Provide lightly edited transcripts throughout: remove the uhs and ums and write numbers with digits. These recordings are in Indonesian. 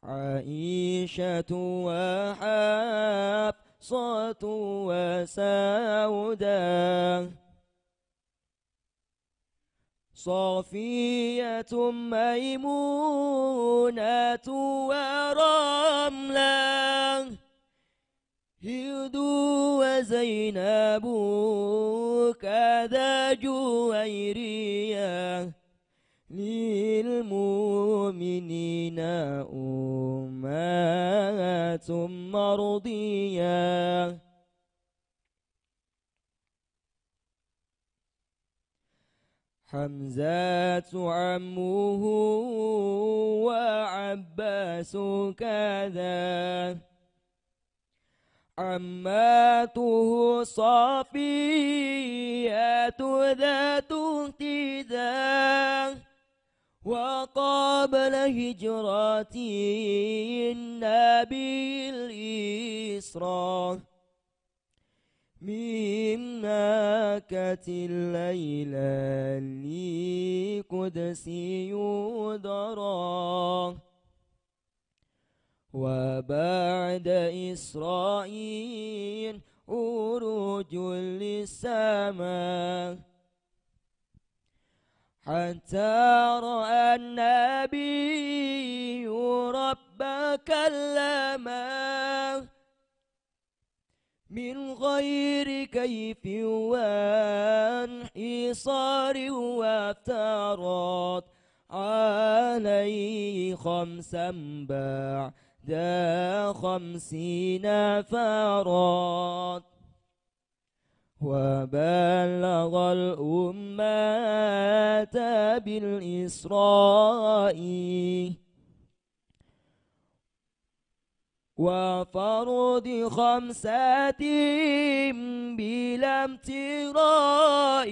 عائشة وحفصة وسودة صفية ميمونة ورملة هند وزينب كذا جويرية للمؤمنين أمهات مرضية حمزة عمه وعباس كذا عماته صفية ذات اهتداء وقبل هجرة النبي الإسراء من ناكة الليلة لقدسي يدرى وبعد إسرائيل عروج للسماء حتى رأى النبي رب كلما من غير كيف وانحصار وافترض عليه خمسا بعد 50 فراد وبلغ الأمة بالإسراء وفرض 5 بلا امتراء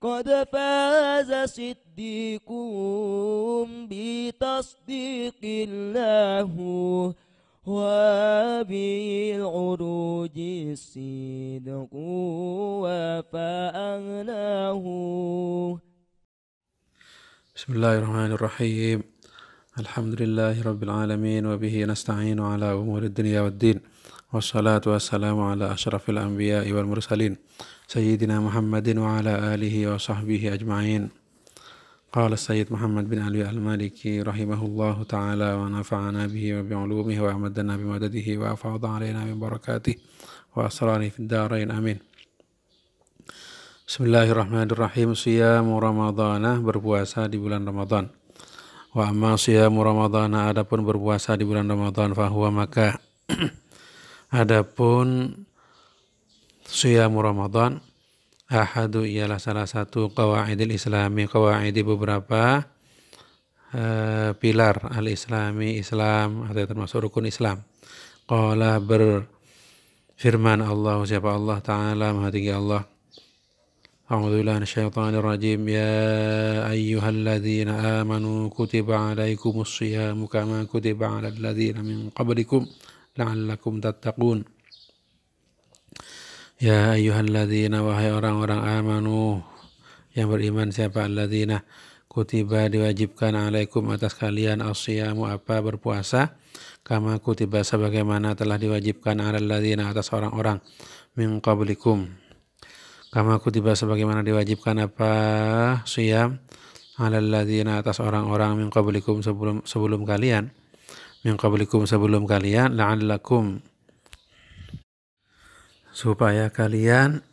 قد فاز صديقهم بتصديق الله وبالعروج الصدق وفأغناه. بسم الله الرحمن الرحيم. الحمد لله رب العالمين وبه نستعين على أمور الدنيا والدين والصلاة والسلام على أشرف الأنبياء والمرسلين سيدنا محمد وعلى آله وصحبه أجمعين. قال السيد محمد بن علي المالكي رحمه الله تعالى ونفعنا به وبعلومه وأمدنا بمدده وأفاض علينا من بركاته وأسراره في الدارين آمين. Bismillahirrahmanirrahim. Siyamu Ramadana, berpuasa di bulan Ramadan. Wa amma siyamu Ramadana, adapun berpuasa di bulan Ramadan, fahuwa maka adapun siyamu Ramadan ahadu ialah salah satu qawaidil islami, qawaidi beberapa pilar al-islami, Islam atau termasuk rukun Islam. Qala berfirman Allah, siapa Allah Ta'ala, Maha Tinggi Allah, A'udzu billahi minasyaitonir rajim. Ya ayyuhalladzina amanu kutiba alaikumus syiyamu kama kutiba alal ladzina min qablikum la'allakum tattaqun. Ya ayyuhalladzina, wahai orang-orang amanu yang beriman, siapa alladzina kutiba diwajibkan alaikum atas kalian as-syiyamu apa berpuasa, kama kutiba sebagaimana telah diwajibkan alal ladzina atas orang-orang min qablikum, kama kutiba sebagaimana diwajibkan apa syiyam alal ladzina atas orang-orang min qablikum sebelum kalian, min qablikum sebelum kalian, la'allakum supaya kalian,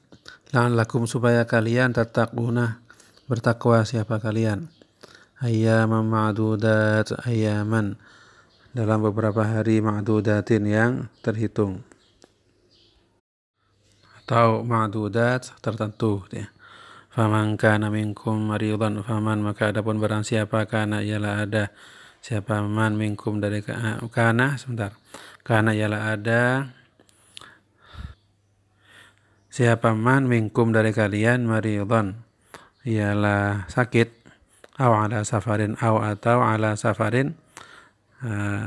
la'allakum supaya kalian tattaquna bertakwa siapa kalian, ayyaman ma'dudat, ayyaman dalam beberapa hari, ma'dudatin yang terhitung atau ma'dudat tertentu ya. Faman kana minkum maridan, faman maka adapun barang siapa, kana ialah ada, siapa man minkum dari kana ialah ada, siapa man minkum dari kalian, maridan ialah sakit, atau ala safarin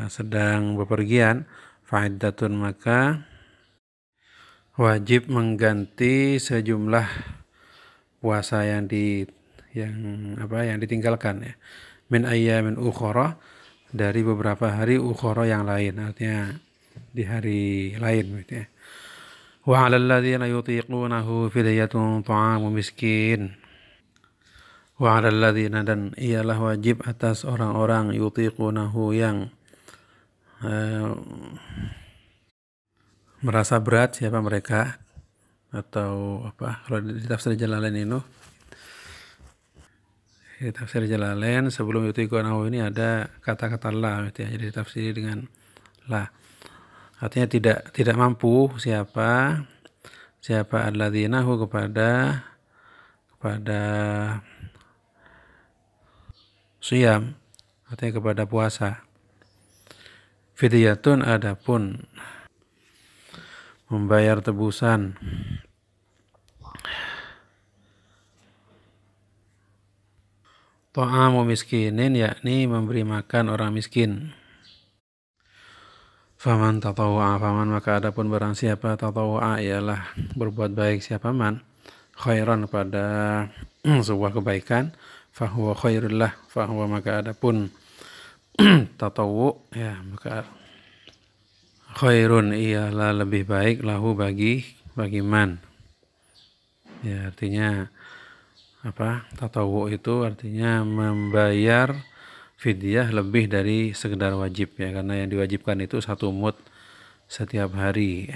sedang bepergian, fa'iddatun maka wajib mengganti sejumlah puasa yang ditinggalkan ya. Min ayyamin ukhra, dari beberapa hari ukhra yang lain, artinya di hari lain gitu ya. Wa 'alal ladzina yutiqunahu fidyatun ta'amu miskin. Wa 'alal ladzina, dan ialah wajib atas orang-orang yutiqunahu yang merasa berat, siapa mereka, atau apa, kalau di tafsir Jalalain itu, di tafsir Jalalain sebelum yutiqunahu ini ada kata-kata la gitu ya, jadi ditafsiri dengan la, artinya tidak mampu siapa alladzina hu kepada siyam, artinya kepada puasa. Fidyatun, adapun membayar tebusan, ta'amu miskinin, yakni memberi makan orang miskin. Faman tatawwa'a, faman maka adapun barang siapa tatawwa'a ialah berbuat baik siapa man khairan pada sebuah kebaikan, fahuwa khairul lah, fahuwa maka adapun tatawwu ya, maka khairun ialah lebih baik lahu bagi man. Ya, artinya apa? Tatawwu itu artinya membayar fidyah lebih dari sekedar wajib ya, karena yang diwajibkan itu 1 mud setiap hari.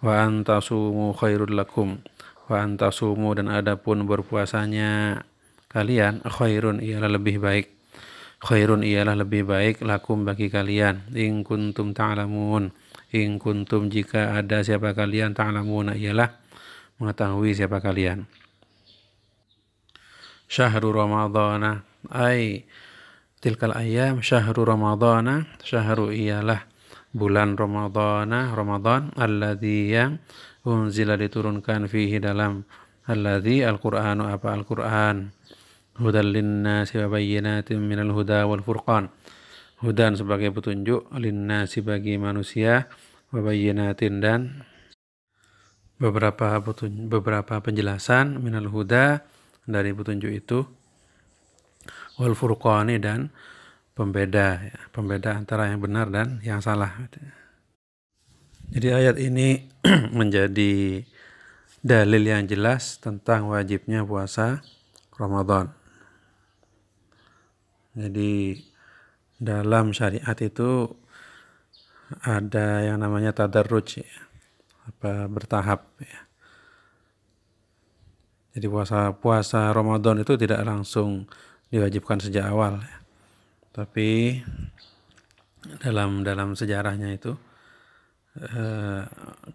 Wa antasumu khairul lakum, wa antasumu, dan adapun berpuasanya kalian, khairun ialah lebih baik, khairun ialah lebih baik lakum bagi kalian, in kuntum ta'lamun, in kuntum jika ada siapa kalian, ta'lamuna ialah mengetahui siapa kalian. Syahrul ramadhana ay tilkal ayam, syahrul ramadhana, syahru ialah bulan ramadhana, Ramadan, alladzi yang unzila diturunkan fihi dalam alladzi al-Qur'anu apa Al-Qur'an, hudal linnasi wa bayyinatin minal huda wal furqan, hudan sebagai petunjuk, linnasi bagi manusia, wa bayyinatin dan beberapa penjelasan, minal huda dari petunjuk itu, wal furqani dan pembeda ya, pembeda antara yang benar dan yang salah. Jadi ayat ini menjadi dalil yang jelas tentang wajibnya puasa Ramadan. Jadi dalam syariat itu ada yang namanya tadarruj ya, apa bertahap ya. Jadi puasa Ramadan itu tidak langsung diwajibkan sejak awal ya. Tapi dalam sejarahnya itu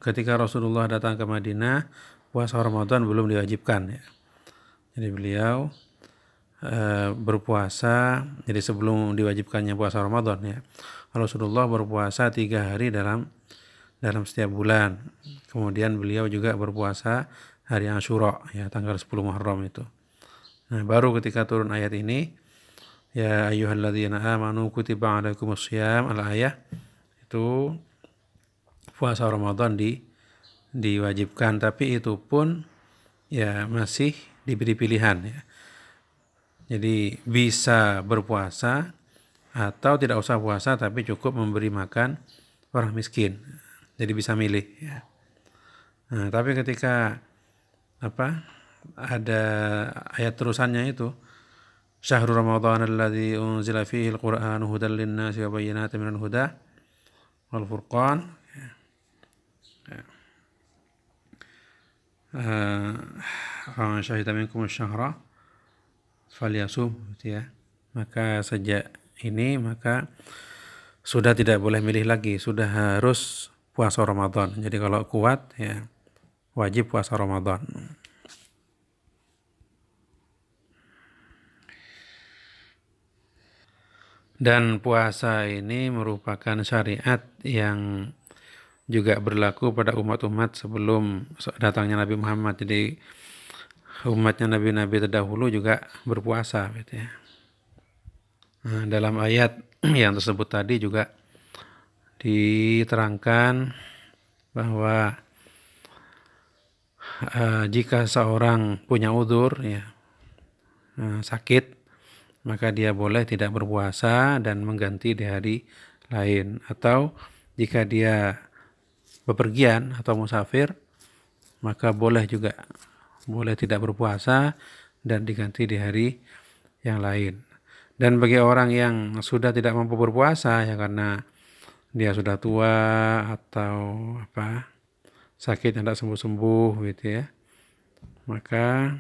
ketika Rasulullah datang ke Madinah, puasa Ramadan belum diwajibkan ya. Jadi beliau berpuasa, jadi sebelum diwajibkannya puasa Ramadan ya, Rasulullah berpuasa 3 hari dalam setiap bulan. Kemudian beliau juga berpuasa hari Asyura ya, tanggal 10 Muharram itu. Nah, baru ketika turun ayat ini, ya ayyuhalladzina amanu kutiba alaikumus syiyam, al-ayah, itu puasa Ramadan diwajibkan, tapi itu pun ya masih diberi pilihan ya. Jadi bisa berpuasa atau tidak usah puasa, tapi cukup memberi makan orang miskin. Jadi bisa milih ya. Nah, tapi ketika ada ayat terusannya itu, syahrul ramadhan alladzi unzila fihi al-Qur'an hudan lin-nasi wa bayyinatin minal huda wal furqan. Syahida minkum asy-syahra falyasum gitu ya. Maka sejak ini maka sudah tidak boleh milih lagi, sudah harus puasa Ramadan. Jadi kalau kuat ya wajib puasa Ramadan. Dan puasa ini merupakan syariat yang juga berlaku pada umat-umat sebelum datangnya Nabi Muhammad. Jadi umatnya nabi-nabi terdahulu juga berpuasa gitu ya. Nah, dalam ayat yang tersebut tadi juga diterangkan bahwa jika seorang punya udzur ya, sakit, maka dia boleh tidak berpuasa dan mengganti di hari lain. Atau jika dia bepergian atau musafir, maka boleh juga, boleh tidak berpuasa dan diganti di hari yang lain. Dan bagi orang yang sudah tidak mampu berpuasa ya karena dia sudah tua atau sakit yang tidak sembuh-sembuh gitu ya, maka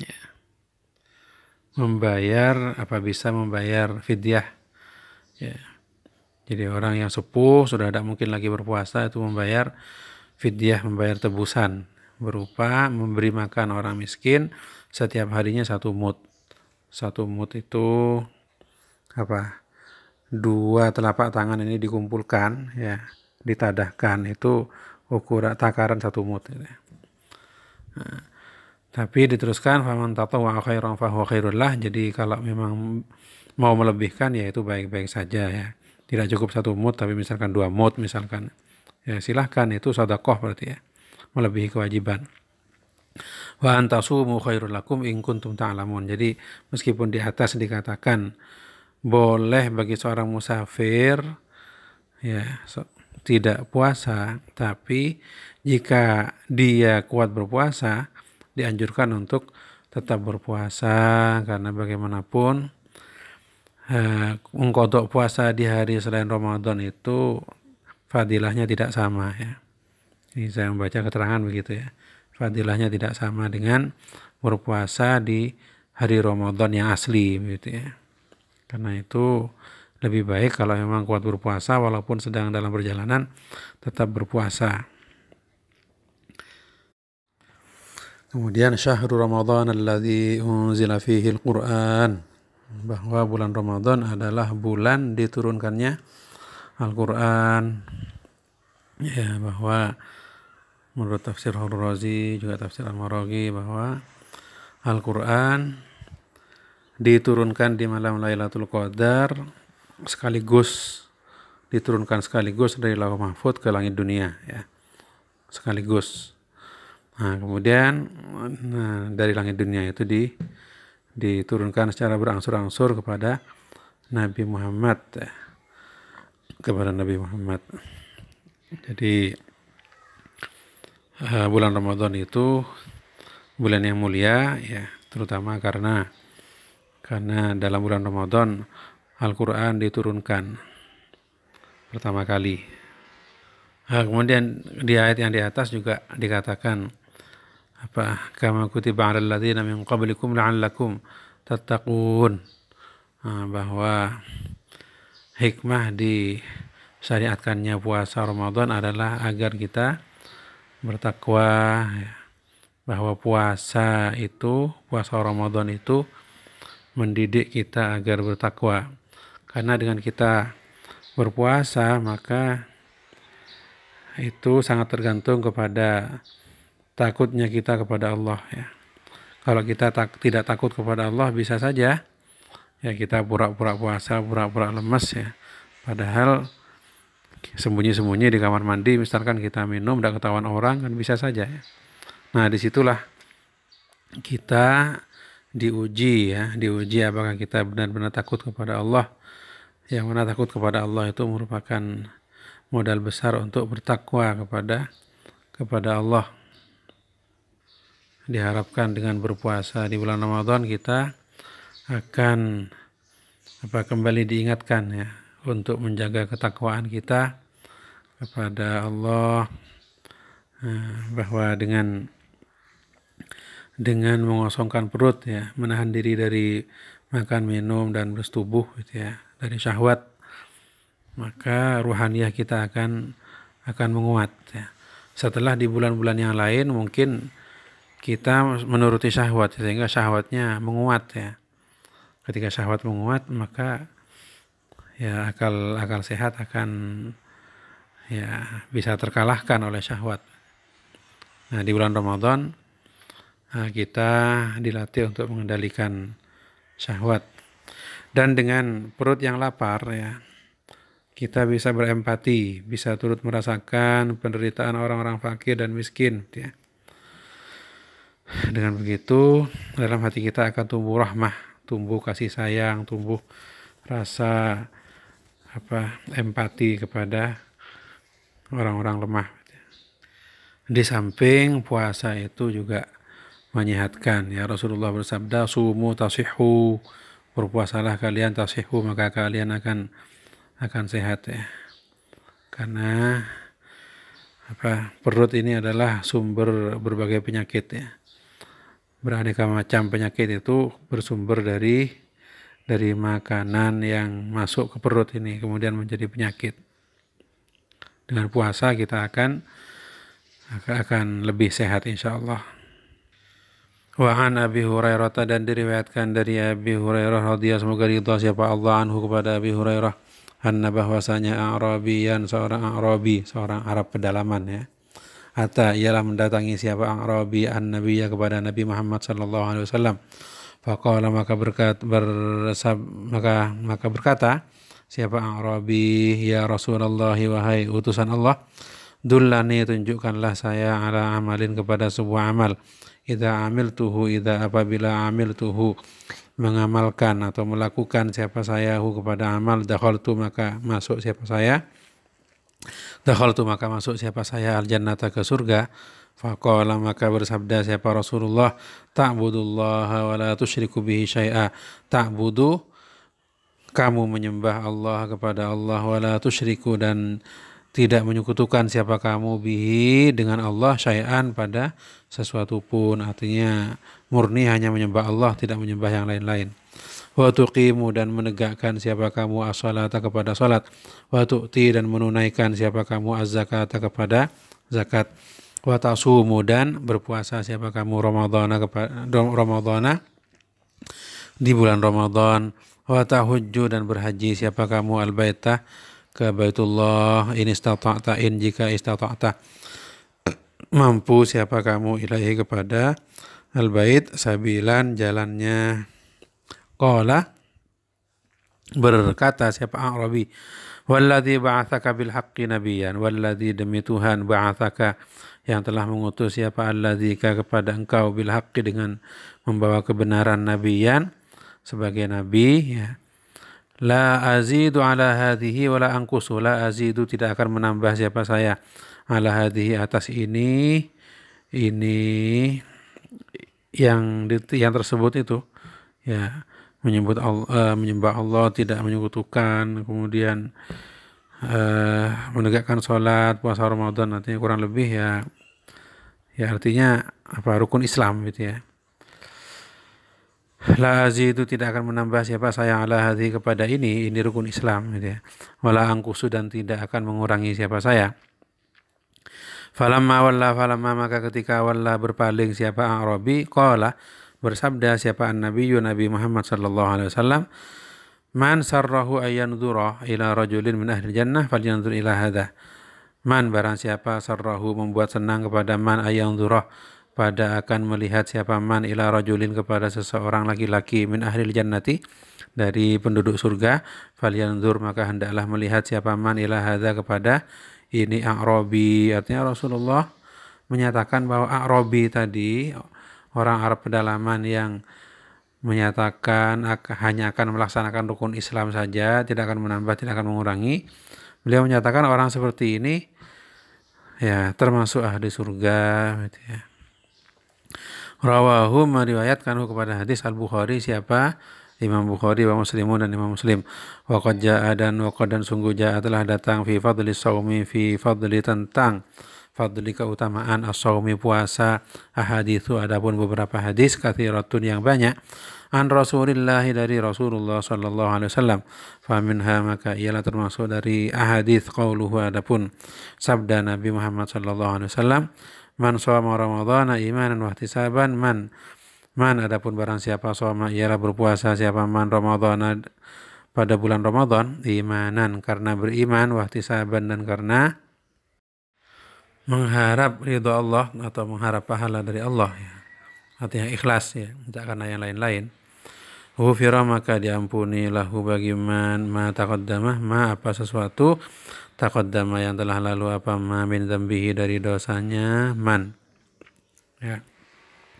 ya, bisa membayar fidyah ya. Jadi orang yang sepuh sudah tidak mungkin lagi berpuasa itu membayar fidyah, membayar tebusan berupa memberi makan orang miskin setiap harinya 1 mud. 1 mud itu 2 telapak tangan ini dikumpulkan ya, ditadahkan, itu ukuran takaran 1 mud gitu. Nah, tapi diteruskan faman tatawwa khairan fahuwa khairul lah. Jadi kalau memang mau melebihkan ya itu baik-baik saja ya. Tidak cukup 1 mud tapi misalkan 2 mud misalkan. Ya silahkan, itu sedekah berarti ya. Melebihi kewajiban. Wa antasumu khairul lakum in kuntum ta'lamun. Jadi meskipun di atas dikatakan boleh bagi seorang musafir ya tidak puasa, tapi jika dia kuat berpuasa dianjurkan untuk tetap berpuasa karena bagaimanapun mengqadha puasa di hari selain Ramadan itu fadilahnya tidak sama ya. Ini saya membaca keterangan begitu ya. Fadilahnya tidak sama dengan berpuasa di hari Ramadan yang asli begitu ya. Karena itu lebih baik kalau memang kuat berpuasa walaupun sedang dalam perjalanan tetap berpuasa. Kemudian syahrul Ramadan alladzi unzila fihi al-Qur'an, bahwa bulan Ramadan adalah bulan diturunkannya Al-Qur'an. Ya, bahwa menurut tafsir Al-Razi juga tafsir Al-Maraghi bahwa Al-Qur'an diturunkan di malam Lailatul Qadar diturunkan sekaligus dari Lauh Mahfuz ke langit dunia ya. Sekaligus. Nah, kemudian dari langit dunia itu diturunkan secara berangsur-angsur kepada Nabi Muhammad ya. Kepada Nabi Muhammad. Jadi bulan Ramadan itu bulan yang mulia ya, terutama karena dalam bulan Ramadan Al-Qur'an diturunkan pertama kali. Kemudian di ayat yang di atas juga dikatakan kama kutiba 'alal ladzina min qablikum la'allakum tattaqun, bahwa hikmah disyariatkannya puasa Ramadan adalah agar kita bertakwa ya. Bahwa puasa Ramadan itu mendidik kita agar bertakwa. Karena dengan kita berpuasa maka itu sangat tergantung kepada takutnya kita kepada Allah ya. Kalau kita tidak takut kepada Allah bisa saja ya kita pura-pura puasa, pura-pura lemes ya. Padahal sembunyi-sembunyi di kamar mandi misalkan kita minum tidak ketahuan orang kan bisa saja ya. Nah, disitulah kita diuji apakah kita benar-benar takut kepada Allah. Yang mana takut kepada Allah itu merupakan modal besar untuk bertakwa kepada Allah. Diharapkan dengan berpuasa di bulan Ramadan kita akan kembali diingatkan ya untuk menjaga ketakwaan kita kepada Allah, bahwa dengan mengosongkan perut ya, menahan diri dari makan, minum dan bersetubuh gitu ya, dari syahwat, maka ruhaniyah kita akan menguat ya. Setelah di bulan-bulan yang lain mungkin kita menuruti syahwat sehingga syahwatnya menguat ya. Ketika syahwat menguat maka ya akal sehat akan ya bisa terkalahkan oleh syahwat. Nah, di bulan Ramadan kita dilatih untuk mengendalikan syahwat. Dan dengan perut yang lapar ya, kita bisa berempati, bisa turut merasakan penderitaan orang-orang fakir dan miskin ya. Dengan begitu dalam hati kita akan tumbuh rahmah, tumbuh kasih sayang, tumbuh rasa empati kepada orang-orang lemah. Di samping puasa itu juga menyehatkan. Ya, Rasulullah bersabda, sumu tasihhu, berpuasalah kalian tasihhu, maka kalian akan sehat ya. Karena perut ini adalah sumber berbagai penyakit ya. Beraneka macam penyakit itu bersumber dari makanan yang masuk ke perut ini kemudian menjadi penyakit. Dengan puasa kita akan lebih sehat insyaallah. Wa an Abi Hurairah, dan diriwayatkan dari Abi Hurairah radhiyallahu semoga ridha siapa Allah anhu kepada Abi Hurairah, anna bahwasanya Arabiyan, seorang Arab pedalaman ya. Hatta ialah mendatangi siapa Arabi an-Nabiyya kepada Nabi Muhammad sallallahu alaihi wasallam. Faqala maka berkata siapa Arabi, ya Rasulullah, wahai utusan Allah, dullani, tunjukkanlah saya ala amalin kepada sebuah amal. Apabila amiltuhu mengamalkan atau melakukan siapa saya kepada amal, dakhaltu maka masuk siapa saya al-jannata ke surga. Faqala maka bersabda siapa Rasulullah, ta'budullaha wa la tusyriku bihi syai'a, ta'budu kamu menyembah Allah kepada Allah, wa la tusyriku dan tidak menyekutukan siapa kamu bihi dengan Allah, syai'an pada sesuatu pun, artinya murni hanya menyembah Allah, tidak menyembah yang lain-lain. Wa tuqimu dan menegakkan siapa kamu as-salata kepada salat, wa tu'ti dan menunaikan siapa kamu az-zakata kepada zakat, wa tasumu dan berpuasa siapa kamu Ramadhana di bulan Ramadan, wa tahujju dan berhaji siapa kamu al-baitah ke Baitullah in jika istata'ta mampu siapa kamu ilaihi kepada al-bait sabilan jalannya. Qala berkata siapa Arabi, walladzi ba'atsaka bil haqqi nabiyyan, walladzi demi Tuhan ba'atsaka yang telah mengutus siapa alladzika kepada engkau bil haqqi dengan membawa kebenaran nabiyyan sebagai nabi ya. La azidu ala hadhihi wa la anqusu, la azidu tidak akan menambah siapa saya ala hadhihi atas ini yang tersebut itu ya, menyembah Allah, tidak menyekutukan, kemudian menegakkan sholat, puasa Ramadan, artinya kurang lebih ya artinya rukun Islam gitu ya. La azidu tidak akan menambah siapa saya ala hadhi kepada ini rukun Islam gitu ya. Wala angkusu dan tidak akan mengurangi siapa saya. Falamma maka ketika walla berpaling siapa Arabi, qala bersabda siapa an-nabiyyu Nabi Muhammad sallallahu alaihi wasallam, man sarrahu ayyanzura ila rajulin min ahli jannah falyanzur ila hadha. Man barang siapa sarrahu membuat senang kepada man ayyanzura pada akan melihat siapa man ila rajulin kepada seseorang laki-laki min ahlil jannati dari penduduk surga, falyanzur maka hendaklah melihat siapa man ila hadza kepada ini A'rabi. Artinya Rasulullah menyatakan bahwa A'rabi tadi orang Arab pedalaman yang menyatakan hanya akan melaksanakan rukun Islam saja, tidak akan menambah, tidak akan mengurangi. Beliau menyatakan orang seperti ini ya termasuk ahli surga gitu ya. Rawahu meriwayatkan kepada hadis Al-Bukhari siapa Imam Bukhari wa Muslimun dan Imam Muslim. Wa qad jaa dan sungguh jaa telah datang fi fadli shaumi fi fadli tentang fadli keutamaan as-shaumi puasa, ahaditsu adapun beberapa hadis katsiratun yang banyak an Rasulillah dari Rasulullah sallallahu alaihi wasallam. Fa minha maka ialah termasuk dari ahadits qauluhu adapun sabda Nabi Muhammad sallallahu alaihi wasallam, man shoma ramadhana imanan wa ihtisaban, man adapun barang siapa shoma ialah berpuasa siapa man ramadhana pada bulan Ramadan, imanan karena beriman, wa ihtisaban dan karena mengharap ridha Allah atau mengharap pahala dari Allah ya. Artinya ikhlas ya, tidak karena yang lain-lain. Ghufira maka diampuni lahu bagi man ma taqaddama ma apa sesuatu taqaddama yang telah lalu apa ma min dzambihi dari dosanya man ya.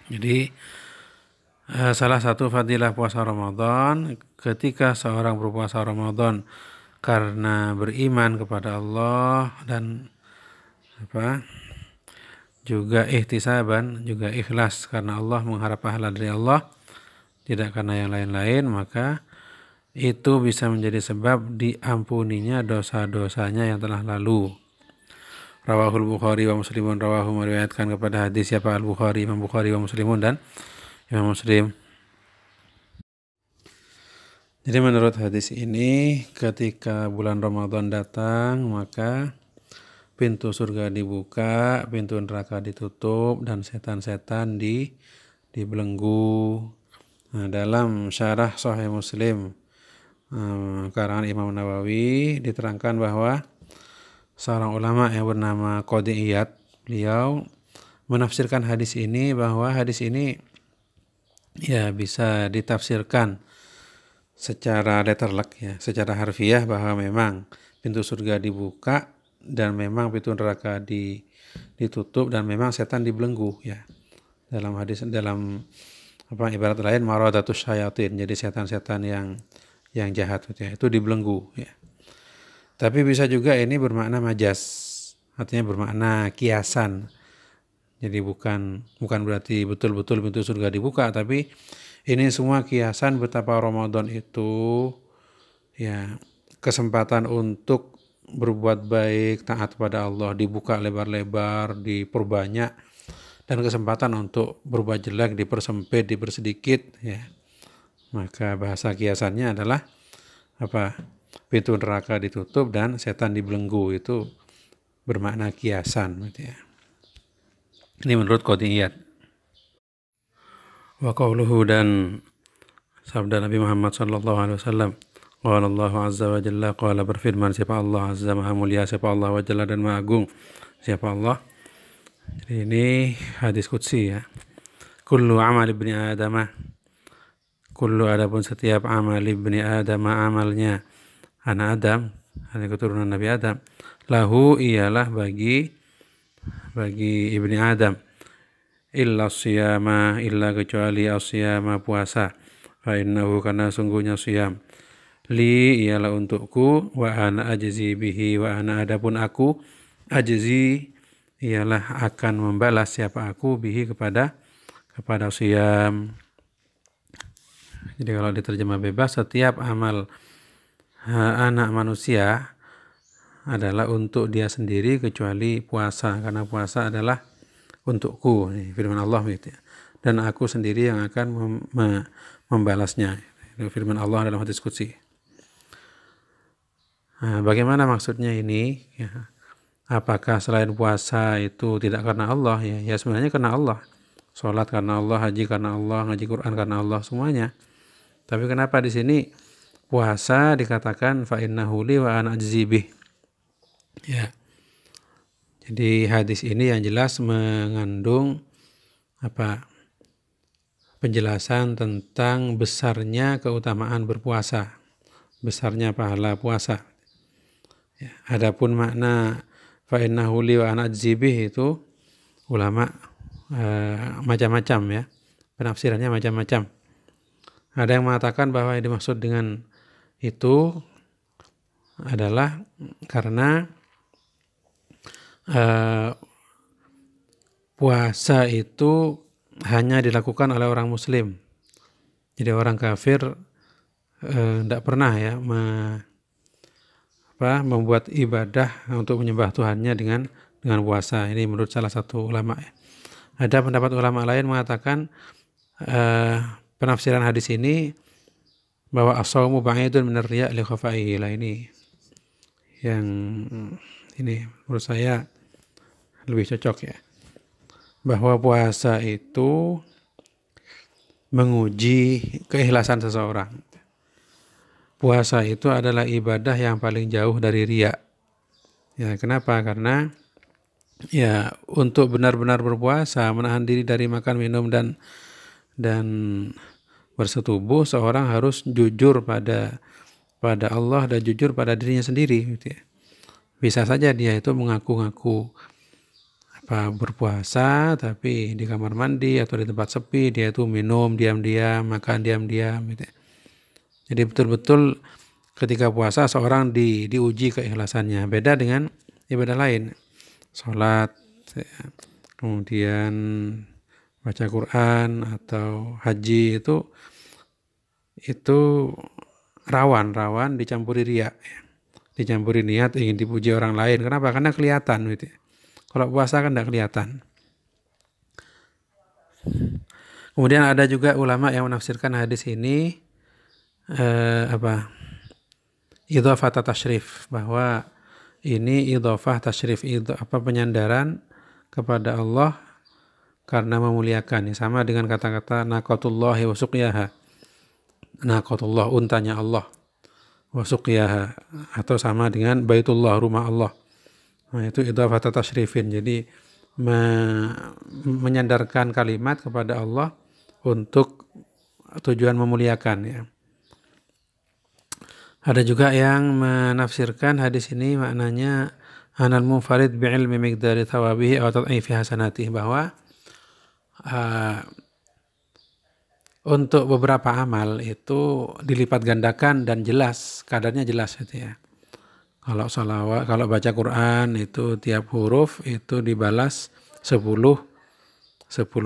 Jadi Salah satu fadilah puasa Ramadan, ketika seorang berpuasa Ramadan karena beriman kepada Allah dan juga ihtisaban, juga ikhlas karena Allah, mengharap pahala dari Allah, tidak karena yang lain-lain, maka itu bisa menjadi sebab diampuninya dosa-dosanya yang telah lalu. Rawahul Bukhari wa Muslimun, rawahu meriwayatkan kepada hadis siapa Al-Bukhari, Imam Bukhari wa Muslimun dan Imam Muslim. Jadi menurut hadis ini, ketika bulan Ramadan datang, maka pintu surga dibuka, pintu neraka ditutup, dan setan-setan dibelenggu. Nah, dalam syarah Sahih Muslim karangan Imam Nawawi diterangkan bahwa seorang ulama yang bernama Qadhi Iyad, beliau menafsirkan hadis ini bahwa hadis ini ya bisa ditafsirkan secara letterlek, ya, secara harfiah, bahwa memang pintu surga dibuka dan memang pintu neraka ditutup dan memang setan dibelenggu, ya. Dalam hadis, dalam ibarat lain, maradatus syayatin, jadi setan-setan yang jahat, ya, itu dibelenggu, ya. Tapi bisa juga ini bermakna majas, artinya bermakna kiasan. Jadi bukan berarti betul-betul pintu surga dibuka, tapi ini semua kiasan betapa Ramadan itu, ya, kesempatan untuk berbuat baik, taat pada Allah dibuka lebar-lebar, diperbanyak, dan kesempatan untuk berbuat jelek dipersempit, dipersedikit, ya. Maka bahasa kiasannya adalah pintu neraka ditutup dan setan dibelenggu, itu bermakna kiasan, gitu, ya. Ini menurut Qadhi Iyad. Wa qauluhu, dan sabda Nabi Muhammad sallallahu alaihi wasallam, qala Allah azza wa jalla, qala berfirman siapa Allah azza, maha mulia siapa Allah, wa jalla dan maha agung siapa Allah. Jadi ini hadis qudsi, ya. Kullu amal ibni adamah, kullu, adapun setiap amal ibni adamah, amalnya anak Adam, ada keturunan Nabi Adam, lahu, ialah bagi ibni Adam, illa siyama, illa kecuali as-siyama, puasa, fa innahu, karena sungguhnya siyam, li, ialah untukku, wa ana ajzi bihi, wa ana, adapun aku, ajzi, ialah akan membalas siapa aku, bihi, kepada siyam. Jadi kalau diterjemah bebas, setiap amal anak manusia adalah untuk dia sendiri kecuali puasa, karena puasa adalah untukku, firman Allah, gitu, ya. Dan aku sendiri yang akan membalasnya, itu firman Allah dalam hadis qudsi. Nah, bagaimana maksudnya ini, ya? Apakah selain puasa itu tidak karena Allah? Ya sebenarnya karena Allah. Sholat karena Allah, haji karena Allah, ngaji Quran karena Allah, semuanya. Tapi kenapa di sini puasa dikatakan fa innahu li wa ana ajzi bih? Ya. Jadi hadis ini yang jelas mengandung penjelasan tentang besarnya keutamaan berpuasa, besarnya pahala puasa. Ya. Adapun makna fa innahu li wa ana ajzi bih itu ulama macam-macam, ya. Penafsirannya macam-macam. Ada yang mengatakan bahwa yang dimaksud dengan itu adalah karena puasa itu hanya dilakukan oleh orang muslim. Jadi orang kafir tidak pernah, ya, membuat ibadah untuk menyembah Tuhannya dengan puasa. Ini menurut salah satu ulama, ya. Ada pendapat ulama lain mengatakan penafsiran hadis ini bahwa as-shaumu ba'idun minar riya' li khafaihi. Ini yang ini menurut saya lebih cocok, ya, bahwa puasa itu menguji keikhlasan seseorang. Puasa itu adalah ibadah yang paling jauh dari riya. Ya, kenapa? Karena ya untuk benar-benar berpuasa, menahan diri dari makan, minum dan bersetubuh, seorang harus jujur pada Allah dan jujur pada dirinya sendiri, gitu, ya. Bisa saja dia itu mengaku-ngaku berpuasa tapi di kamar mandi atau di tempat sepi dia itu minum diam-diam, makan diam-diam gitu. Jadi betul-betul ketika puasa seorang diuji keikhlasannya. Beda dengan ibadah lain. Sholat, kemudian baca Quran atau haji itu rawan dicampuri riya, dicampuri niat ingin dipuji orang lain. Kenapa? Karena kelihatan gitu. Kalau puasa kan tidak kelihatan. Kemudian ada juga ulama yang menafsirkan hadis ini idhofah tasyrif, bahwa ini idhofah tasyrif, penyandaran kepada Allah karena memuliakan. Sama dengan kata-kata naqatullahi wa suqyaha. Naqatullah, untanya Allah, wa suqyaha, atau sama dengan baitullah, rumah Allah. Nah, itu idhofah tasyrifin. Jadi menyandarkan kalimat kepada Allah untuk tujuan memuliakan ya. Ada juga yang menafsirkan hadis ini maknanya anal munfarid bi'ilmi miqdari thawabihi aw tad'ifi hasanatihi, bahwa untuk beberapa amal itu dilipat gandakan dan jelas, kadarnya jelas gitu ya. Kalau salawat, kalau baca Quran itu tiap huruf itu dibalas 10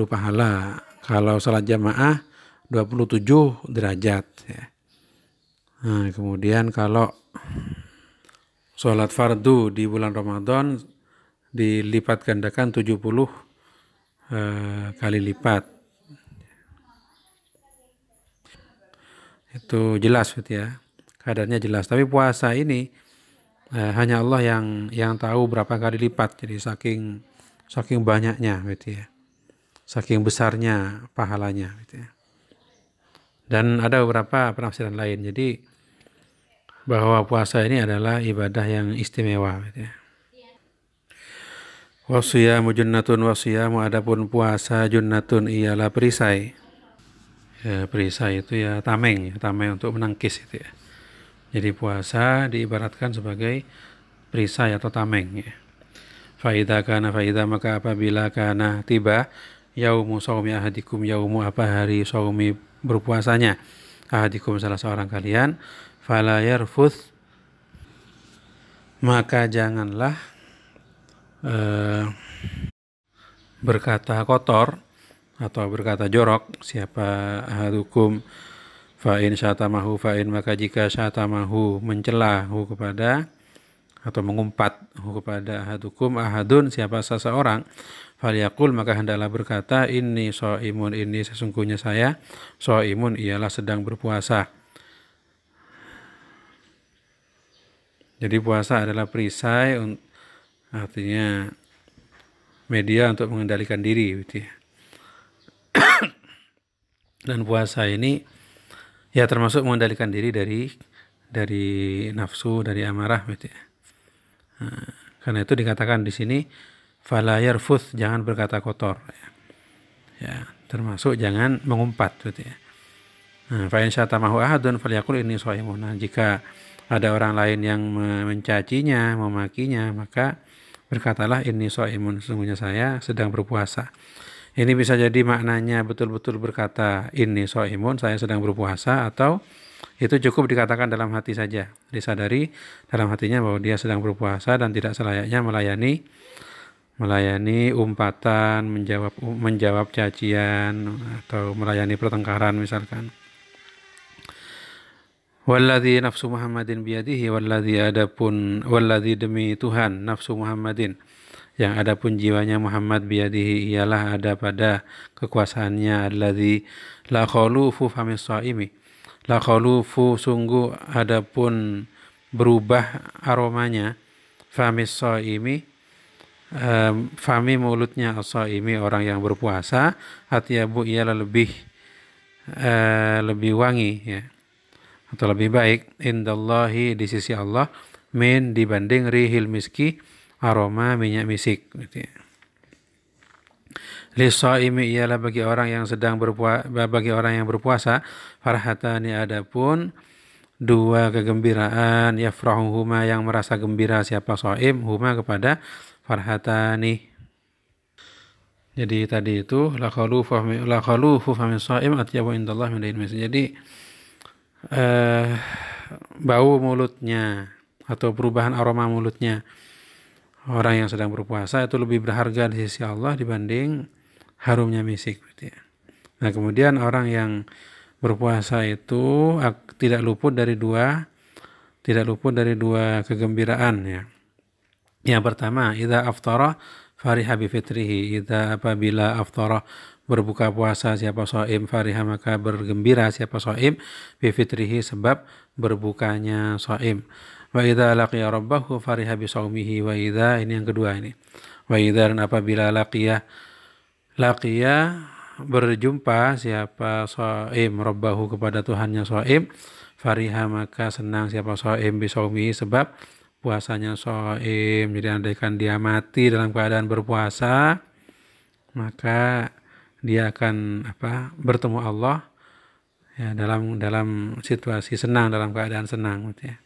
pahala. Kalau salat jamaah 27 derajat ya. Nah, kemudian kalau sholat fardu di bulan Ramadan dilipat gandakan 70 kali lipat. Itu jelas gitu ya, kadarnya jelas. Tapi puasa ini hanya Allah yang tahu berapa kali lipat. Jadi saking banyaknya gitu ya, saking besarnya pahalanya gitu ya. Dan ada beberapa penafsiran lain. Jadi bahwa puasa ini adalah ibadah yang istimewa gitu ya. Wasiyamu junnatun, wasiyamu, adapun puasa junnatun ialah perisai. Ya, perisai itu ya tameng untuk menangkis itu ya. Jadi puasa diibaratkan sebagai perisai atau tameng ya. Faida maka apabila kana tiba yaumu shaumi ahadikum, yaumu apa hari shaumi berpuasanya ahadikum salah seorang kalian, fala yarfuth, maka janganlah berkata kotor atau berkata jorok siapa ahadukum, fa'in syatamahu, fa'in maka jika syatamahu mencelahu kepada atau mengumpat kepada ahadukum, ahadun siapa seseorang, falyaqul maka hendaklah berkata inni shaimun, ini sesungguhnya saya shaimun ialah sedang berpuasa. Jadi puasa adalah perisai, artinya media untuk mengendalikan diri gitu ya. Dan puasa ini ya termasuk mengendalikan diri dari nafsu, dari amarah gitu ya. Nah, karena itu dikatakan di sini fala yarfuth, jangan berkata kotor ya. Ya, termasuk jangan mengumpat gitu ya. Nah, fa in syatamahu ahadun falyaqul inni shaimun. Nah, jika ada orang lain yang mencacinya, memakinya, maka berkatalah inni shaimun, sesungguhnya saya sedang berpuasa. Ini bisa jadi maknanya betul-betul berkata inni shaimun, saya sedang berpuasa, atau itu cukup dikatakan dalam hati saja, disadari dalam hatinya bahwa dia sedang berpuasa dan tidak selayaknya melayani umpatan, menjawab cacian atau melayani pertengkaran misalkan. Walladzi nafsu Muhammadin biyadihi, walladzi demi Tuhan nafsu Muhammadin, yang adapun jiwanya Muhammad biyadihi ialah ada pada kekuasaannya, alladzi la khalufu famis shaimi, la khalufu sungguh adapun berubah aromanya, famis shaimi fami mulutnya as-shaimi orang yang berpuasa, atyabu ialah lebih wangi ya, atau lebih baik, indallahi di sisi Allah, min dibanding rihil miski aroma minyak misik gitu ya. Lis-shaimi ialah bagi orang yang berpuasa, farhatani adapun dua kegembiraan, yafrahuhuma yang merasa gembira siapa shaim, huma kepada farhatani. Jadi tadi itu la khalufu famin shaim atyabu indallah min dain miskin. Jadi bau mulutnya atau perubahan aroma mulutnya orang yang sedang berpuasa itu lebih berharga di sisi Allah dibanding harumnya misik gitu ya. Nah, kemudian orang yang berpuasa itu tidak luput dari dua kegembiraan ya. Yang pertama, idza aftara fariha bi fitrihi. Apabila aftara berbuka puasa siapa shaim fariha maka bergembira siapa shaim bi fitrihi sebab berbukanya shaim. Wa idza laqiya rabbahu fariha bi shaumihi wa idza ini yang kedua ini. Wa idza dan apabila laqiya berjumpa siapa shaim rabbahu kepada Tuhannya shaim fariha maka senang siapa shaim bi shaumihi sebab puasanya shaim. Jadi andaikan dia mati dalam keadaan berpuasa maka dia akan bertemu Allah ya dalam situasi senang, dalam keadaan senang gitu ya.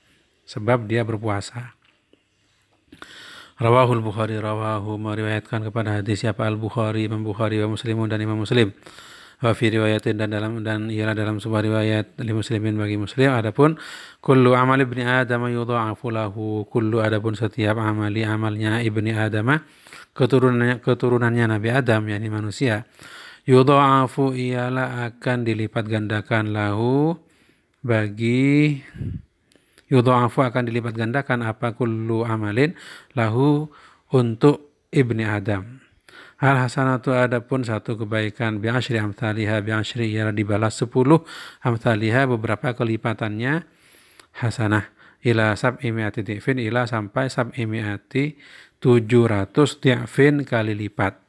Sebab dia berpuasa. Rawahul Bukhari meriwayatkan kepada hadis siapa Al-Bukhari, Imam Bukhari wa Muslimun dan Imam Muslim. Wa fi riwayatin dan ialah dalam sebuah riwayat li muslimin bagi muslim adapun kullu amali ibni adam yudha'afu lahu adapun setiap amalnya ibni adam keturunannya Nabi Adam yakni manusia yudha'afu ialah akan dilipat gandakan lahu bagi yudha'afu akan dilipat gandakan apa kullu amalin lahu untuk ibni Adam. Hal hasanatu adapun satu kebaikan bi'asyri amthaliha bi'asyri ialah dibalas 10 amthaliha beberapa kelipatannya hasanah ila sab'imi'ati di'fin ila sampai sab'imi'ati 700 di'fin kali lipat.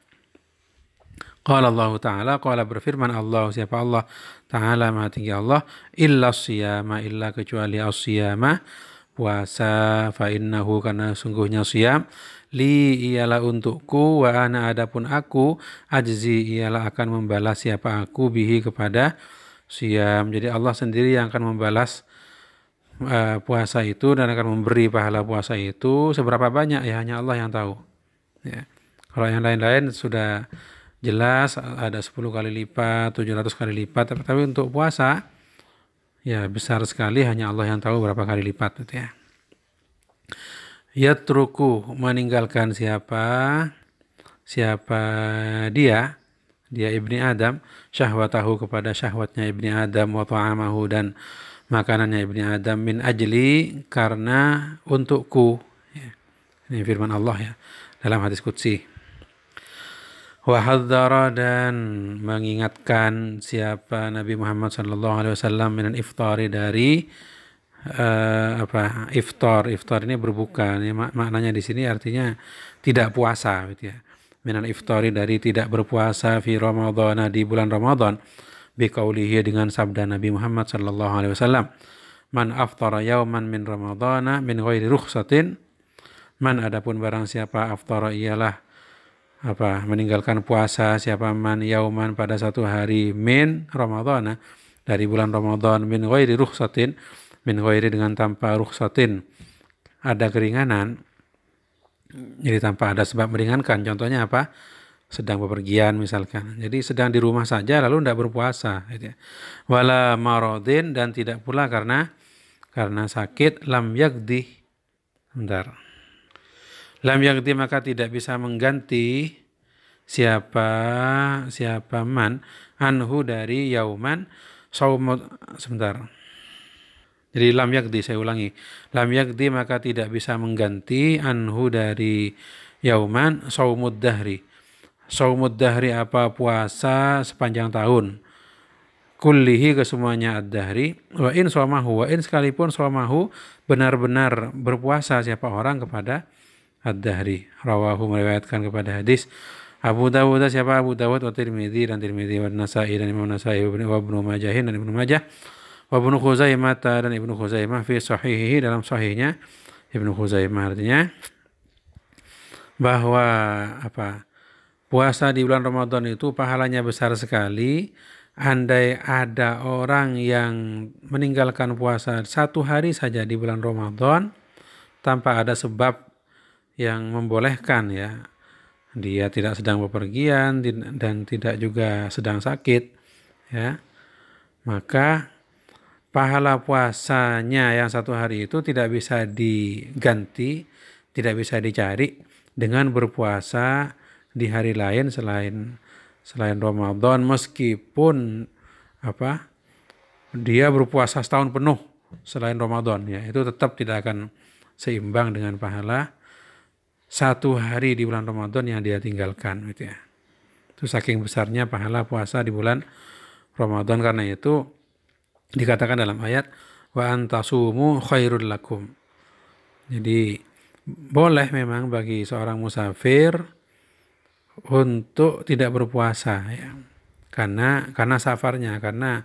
Qala Allah Ta'ala qala berfirman Allah siapa Allah Ta'ala maha tinggi Allah illa siyama illa kecuali as-siyama puasa fa innahu karena sungguhnya siyam li ialah untukku wa ana adapun aku ajzi ialah akan membalas siapa aku bihi kepada siyam. Jadi Allah sendiri yang akan membalas puasa itu dan akan memberi pahala puasa itu seberapa banyak ya hanya Allah yang tahu ya. Kalau yang lain-lain sudah jelas ada 10 kali lipat 700 kali lipat tapi untuk puasa ya besar sekali hanya Allah yang tahu berapa kali lipat gitu ya. Yatruku meninggalkan siapa dia ibni Adam syahwatahu kepada syahwatnya ibni Adam wa ta'amahu dan makanannya ibni Adam min ajli karena untukku ya. Ini firman Allah ya dalam hadis qudsi. Wa hadzara dan mengingatkan siapa Nabi Muhammad sallallahu alaihi wasallam minan iftari dari iftar ini berbuka ini maknanya di sini artinya tidak puasa gitu ya. Minan iftari dari tidak berpuasa fi Ramadan di bulan Ramadan biqaulihi dengan sabda Nabi Muhammad sallallahu alaihi wasallam man aftara yauman min ramadhana min ghairi rukhsatin man adapun barang siapa aftara ialah meninggalkan puasa siapa man yauman pada satu hari min ramadhana dari bulan Ramadan min ghairi rukhsatin min ghairi dengan tanpa rukhsatin ada keringanan jadi tanpa ada sebab meringankan contohnya sedang bepergian misalkan jadi sedang di rumah saja lalu tidak berpuasa gitu ya. Wala maradin dan tidak pula karena sakit lam yagdi maka tidak bisa mengganti siapa man anhu dari yauman jadi lam yagdi saya ulangi lam yagdi maka tidak bisa mengganti anhu dari yauman saumud dahri puasa sepanjang tahun kullihi kesemuanya ad-dahri wa in sekalipun somahu benar-benar berpuasa siapa orang kepada ad-dahri. Rawahu meriwayatkan kepada hadis Abu Dawud siapa Abu Dawud wa Tirmidzi dan Tirmidzi wa Nasa'i dan Imam Nasa'i wa Ibnu Majah dan Ibnu Majah wa Ibnu Khuzaimah dan Ibnu Khuzaimah fi sahihihi dalam sahihnya Ibnu Khuzaimah artinya bahwa puasa di bulan Ramadan itu pahalanya besar sekali. Andai ada orang yang meninggalkan puasa satu hari saja di bulan Ramadan tanpa ada sebab yang membolehkan ya dia tidak sedang bepergian dan tidak juga sedang sakit, ya, maka pahala puasanya yang 1 hari itu tidak bisa diganti, tidak bisa dicari dengan berpuasa di hari lain selain Ramadan, meskipun dia berpuasa setahun penuh selain Ramadan, ya, itu tetap tidak akan seimbang dengan pahala 1 hari di bulan Ramadan yang dia tinggalkan, gitu ya. Itu saking besarnya pahala puasa di bulan Ramadan. Karena itu dikatakan dalam ayat wa antasumu khairul lakum. Jadi boleh memang bagi seorang musafir untuk tidak berpuasa, ya, karena safarnya, karena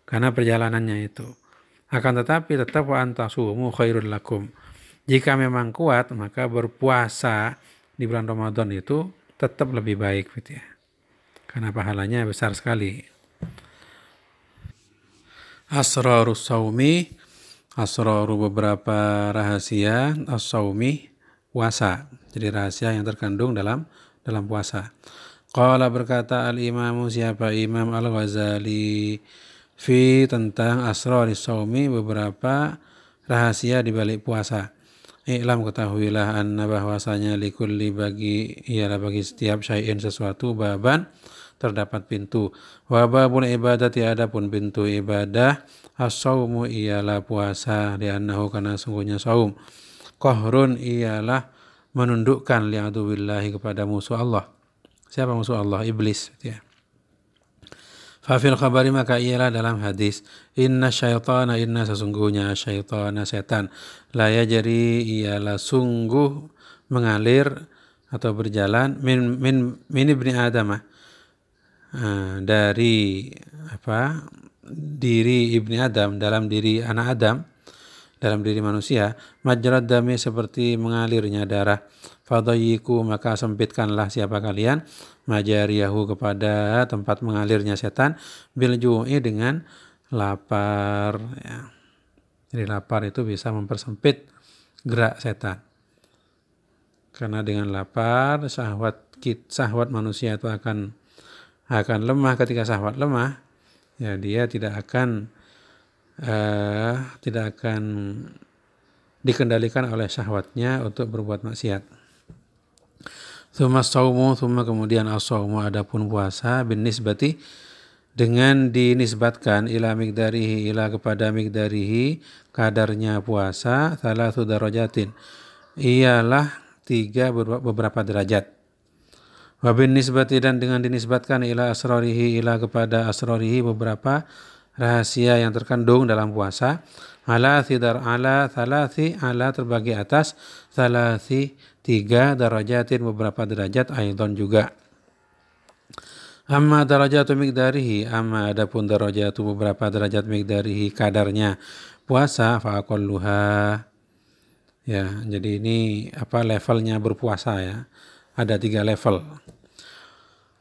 perjalanannya itu. Akan tetapi tetap wa antasumu khairul lakum. Jika memang kuat, maka berpuasa di bulan Ramadan itu tetap lebih baik, gitu ya. Karena pahalanya besar sekali. Asrarus saumi, asraru beberapa rahasia, as-saumi puasa. Jadi rahasia yang terkandung dalam puasa. Qala berkata al-imamu, siapa Imam Al-Ghazali, fi tentang asrarus saumi, beberapa rahasia di balik puasa. I'lam, ketahuilah, anna bahwasanya likulli bagi setiap syai'in sesuatu, baban terdapat pintu. Wa babul ibadati, adapun pintu ibadah, as-saumu ialah puasa, li'annahu karena sungguhnya saum, qahrun ialah menundukkan, li'aduwillahi kepada musuh Allah. Siapa musuh Allah? Iblis, ya. Fafil khabari, maka ialah dalam hadis, inna syaitana, inna sesungguhnya syaitana setan, la yajri ialah sungguh mengalir atau berjalan min ibni adamah, dari diri ibni Adam, dalam diri anak Adam, dalam diri manusia, majrad dami seperti mengalirnya darah, fadayiku maka sempitkanlah siapa kalian majariyahu kepada tempat mengalirnya setan, bil ju'i dengan lapar, ya. Jadi lapar itu bisa mempersempit gerak setan, karena dengan lapar syahwat manusia itu akan lemah. Ketika syahwat lemah, ya, dia tidak akan dikendalikan oleh syahwatnya untuk berbuat maksiat. Tsumma saumu, tsumma kemudian as-saumu, adapun puasa, bin nisbati dengan dinisbatkan, ila miqdarihi, ila kepada miqdarihi kadarnya puasa, thalathu darajatin ialah 3 beberapa derajat. Wa bin nisbati, dan dengan dinisbatkan, ila asrarihi, ila kepada asrarihi beberapa rahasia yang terkandung dalam puasa, ala terbagi atas, thalathi 3 darajatin beberapa derajat, aidon juga. Amma darajatu miqdarihi, amma adapun darajatu beberapa derajat miqdarihi kadarnya puasa, fa aqalluha, ya, jadi ini levelnya berpuasa, ya, ada 3 level.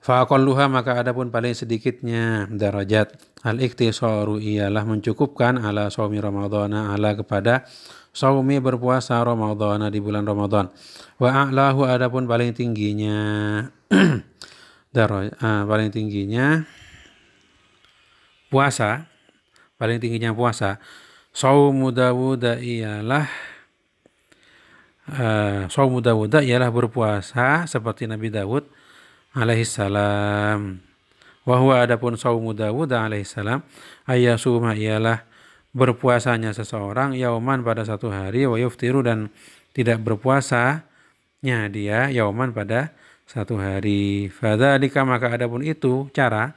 Fa aqalluha, maka adapun paling sedikitnya darajat, al-iktisaru ialah mencukupkan, ala shaumi ramadhana, ala kepada saumi berpuasa Ramadhana di bulan Ramadan. Wa a'lahu, adapun paling tingginya paling tingginya puasa, saumu Dawud ialah berpuasa seperti Nabi Dawud alaihissalam. Wa huwa, adapun saumu Dawud alaihissalam, ayyasuma ialah berpuasanya seseorang, yauman pada 1 hari, wa yuftiru, dan tidak berpuasanya dia, yauman pada 1 hari. Fadzalika, maka adapun itu cara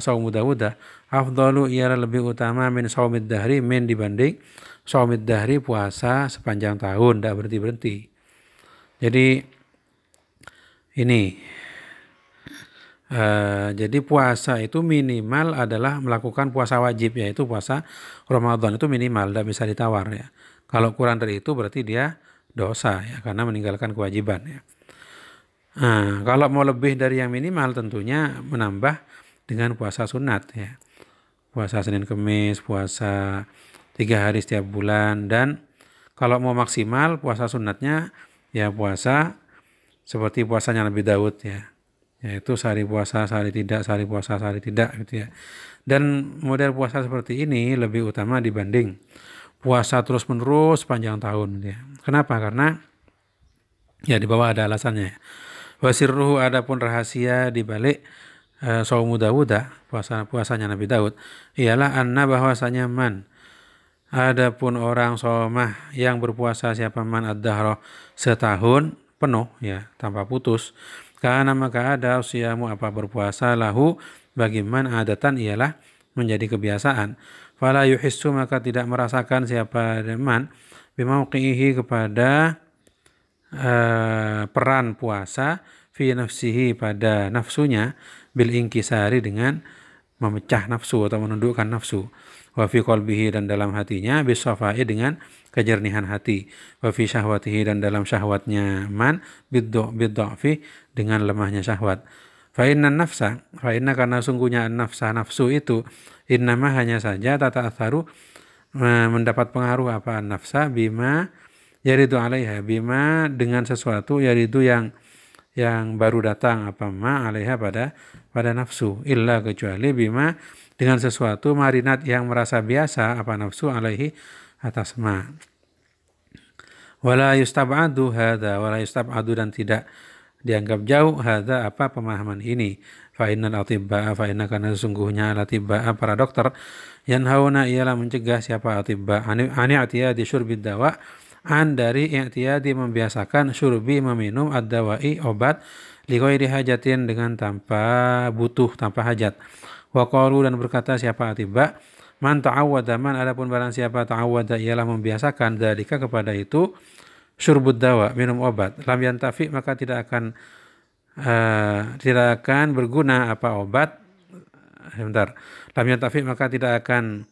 saumu Dawud, afdalu ialah lebih utama, min saumid dahri, min dibanding saumid dahri puasa sepanjang tahun, tidak berhenti. Jadi ini jadi puasa itu minimal adalah melakukan puasa wajib, yaitu puasa Ramadan itu minimal, tidak bisa ditawar, ya. Kalau kurang dari itu berarti dia dosa, ya, karena meninggalkan kewajiban, ya. Kalau mau lebih dari yang minimal, tentunya menambah dengan puasa sunat, ya. Puasa Senin Kemis, puasa 3 hari setiap bulan, dan kalau mau maksimal puasa sunatnya, ya, puasa seperti puasanya Nabi Daud ya, yaitu sehari puasa sehari tidak, sehari puasa sehari tidak gitu ya. Dan model puasa seperti ini lebih utama dibanding puasa terus menerus sepanjang tahun ya. Kenapa? Karena ya di bawah ada alasannya. Wasirruhu, adapun rahasia di balik saumu Dawuda, puasanya Nabi Daud, ialah anna bahwasanya man, adapun orang somah yang berpuasa siapa man ad-dahra setahun penuh ya tanpa putus, karena maka ada usiamu apa berpuasa lahu bagi man adatan ialah menjadi kebiasaan. Fala yuhissu, maka tidak merasakan siapa man bimauqihi kepada peran puasa fi nafsihi pada nafsunya bil inkisari dengan memecah nafsu atau menundukkan nafsu, wa fi qalbihi dan dalam hatinya bis safai dengan kejernihan hati, wa fi syahwatihi dan dalam syahwatnya man biddu'fi dengan lemahnya syahwat. Fa inna karena sungguhnya nafsu itu innama hanya saja tata'atharu mendapat pengaruh apa nafsa bima yaridu alaiha, bima dengan sesuatu yaridu yang baru datang apa ma alaiha pada nafsu, illa kecuali bima dengan sesuatu marinat yang merasa biasa apa nafsu alaihi atas ma. Wala yustab'adu dan tidak dianggap jauh hadza apa pemahaman ini. Fa innal atibba karena sesungguhnya atibba para dokter yanhauna ialah mencegah siapa atibba ani atiyadi syurbid dawa dari i'tiyadi membiasakan syurbi meminum ad-dawai obat li ghairi hajatin dengan tanpa butuh, tanpa hajat. Wa qalu dan berkata siapa atibba man ta'awwada, man adapun barang siapa ta'awwada ialah membiasakan dzalika kepada itu syurbud dawa minum obat, lam yantafi maka tidak akan berguna apa obat lam yantafi maka tidak akan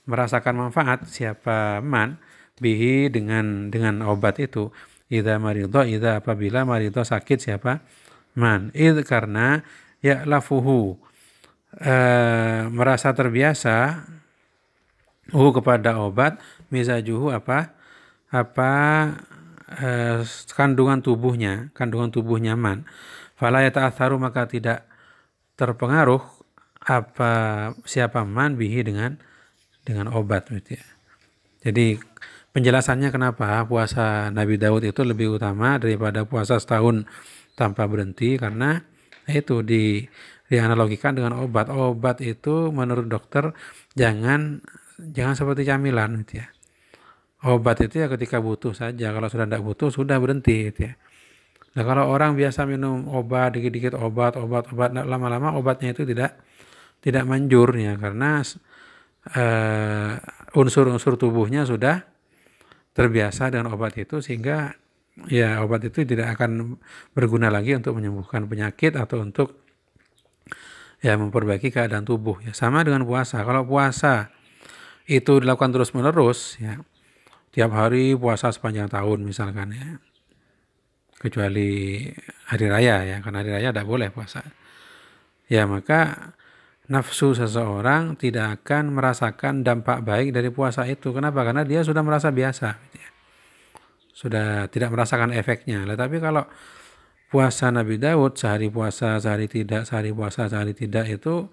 merasakan manfaat siapa man bihi dengan obat itu apabila maridho sakit siapa man karena ya lafuhu merasa terbiasa kepada obat mizajuhu apa kandungan tubuhnya man fala yata'atharu maka tidak terpengaruh apa siapa man bihi dengan obat gitu ya. Jadi penjelasannya kenapa puasa Nabi Daud itu lebih utama daripada puasa setahun tanpa berhenti, karena itu dianalogikan dengan obat. Obat itu menurut dokter jangan seperti camilan gitu ya. Obat itu ya ketika butuh saja, kalau sudah tidak butuh sudah berhenti gitu ya. Nah kalau orang biasa minum obat dikit-dikit obat lama-lama obatnya itu tidak manjur ya, karena unsur-unsur tubuhnya sudah terbiasa dengan obat itu, sehingga ya obat itu tidak akan berguna lagi untuk menyembuhkan penyakit atau untuk ya memperbaiki keadaan tubuh ya. Sama dengan puasa, kalau puasa itu dilakukan terus-menerus ya, tiap hari puasa sepanjang tahun misalkan ya, kecuali hari raya ya, karena hari raya tidak boleh puasa ya, maka nafsu seseorang tidak akan merasakan dampak baik dari puasa itu. Kenapa? Karena dia sudah merasa biasa ya. Sudah tidak merasakan efeknya. Tapi kalau puasa Nabi Daud sehari puasa sehari tidak, sehari puasa sehari tidak, itu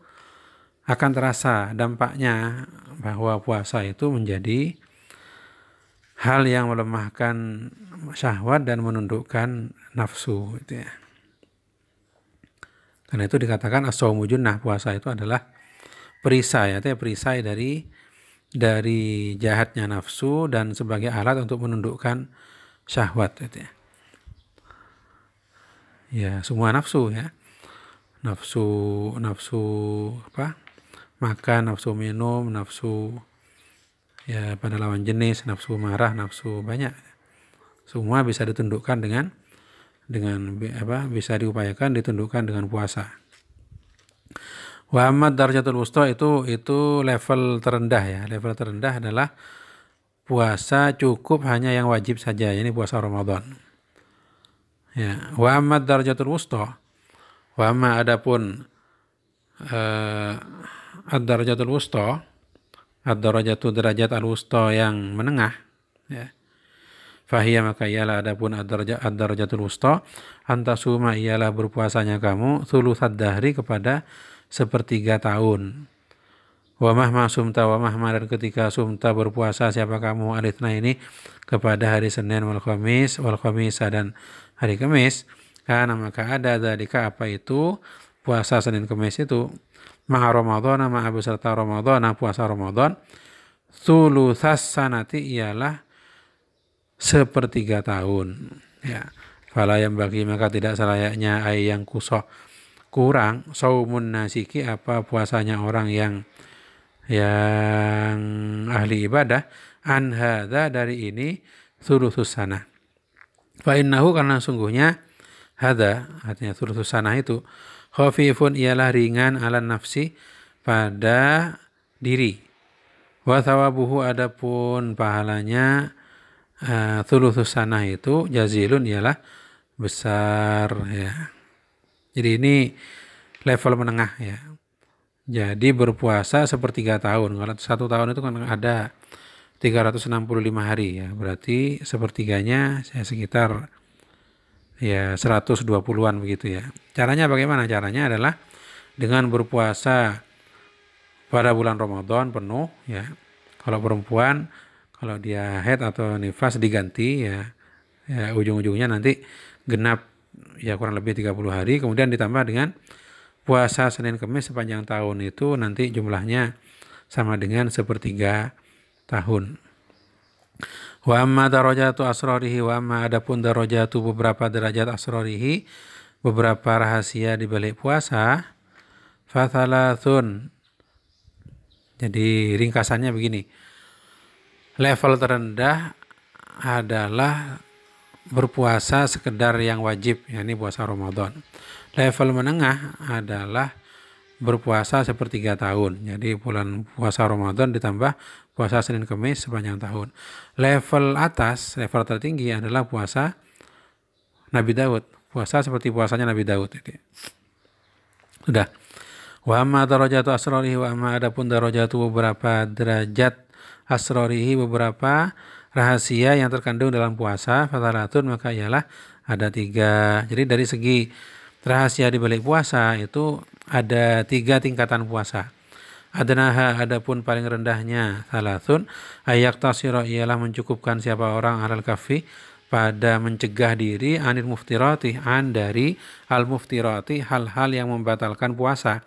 akan terasa dampaknya bahwa puasa itu menjadi hal yang melemahkan syahwat dan menundukkan nafsu gitu ya. Karena itu dikatakan as-shaumu junnah, puasa itu adalah perisai, artinya perisai dari jahatnya nafsu dan sebagai alat untuk menundukkan syahwat gitu ya. Ya, semua nafsu ya. Nafsu apa? Makan, nafsu minum, nafsu ya pada lawan jenis, nafsu marah, nafsu banyak. Semua bisa ditundukkan dengan bisa diupayakan ditundukkan dengan puasa. Wa amma darajatul wusta itu level terendah ya. Level terendah adalah puasa cukup hanya yang wajib saja, ini puasa Ramadan. Ya, wa amma darajatul wusta, wa amma adapun ad-darajatul wusta, ad-darajatu derajat al-wusta yang menengah ya. Fahiyya maka ialah adapun ad-darajatul wusta antasuma ialah berpuasanya kamu thulutsad dahri kepada sepertiga tahun. Wa mahma sumta wa mahma dan ketika sumta berpuasa siapa kamu alithna ini kepada hari Senin wal khamisa dan hari Kamis, karena maka ada dzalika apa itu puasa Senin Kamis itu ma'a Ramadhan ma'a beserta Ramadhan puasa Ramadan thulutsas sanati ialah sepertiga tahun ya. Fala yang bagi maka tidak selayaknya yang kusoh kurang saumun nasiki apa puasanya orang yang ahli ibadah an hadza dari ini thulutsus sanah. Fa innahu karena sungguhnya hadza artinya thulutsus sanah itu khafifun ialah ringan ala nafsi pada diri. Wa thawabuhu adapun pahalanya thulutsus sanah itu jazilun ialah besar ya. Jadi ini level menengah ya. Jadi berpuasa sepertiga tahun. Kalau 1 tahun itu kan ada 365 hari ya. Berarti sepertiganya sekitar ya 120-an begitu ya. Caranya bagaimana? Caranya adalah dengan berpuasa pada bulan Ramadan penuh ya. Kalau perempuan kalau dia haid atau nifas diganti ya ujung-ujungnya nanti genap ya kurang lebih 30 hari kemudian ditambah dengan puasa Senin Kamis sepanjang tahun itu nanti jumlahnya sama dengan sepertiga tahun. Wa amma darajatu asrarihi wa amma adapun darajatu beberapa derajat asrarihi beberapa rahasia di balik puasa fathalathun. Jadi ringkasannya begini. Level terendah adalah berpuasa sekedar yang wajib, yakni puasa Ramadan. Level menengah adalah berpuasa sepertiga tahun. Jadi bulan puasa Ramadan ditambah puasa Senin Kamis sepanjang tahun. Level atas, level tertinggi adalah puasa Nabi Daud. Puasa seperti puasanya Nabi Daud. Sudah. Wa amma darajatu asrarihi wa amma adapun darajatu beberapa derajat asrarihi beberapa rahasia yang terkandung dalam puasa fatalatun maka ialah ada 3. Jadi dari segi rahasia di balik puasa itu ada 3 tingkatan puasa. Adnaha adapun paling rendahnya salatun ayaktasira ialah mencukupkan siapa orang alal kafi pada mencegah diri anil muftirati dari al muftirati hal-hal yang membatalkan puasa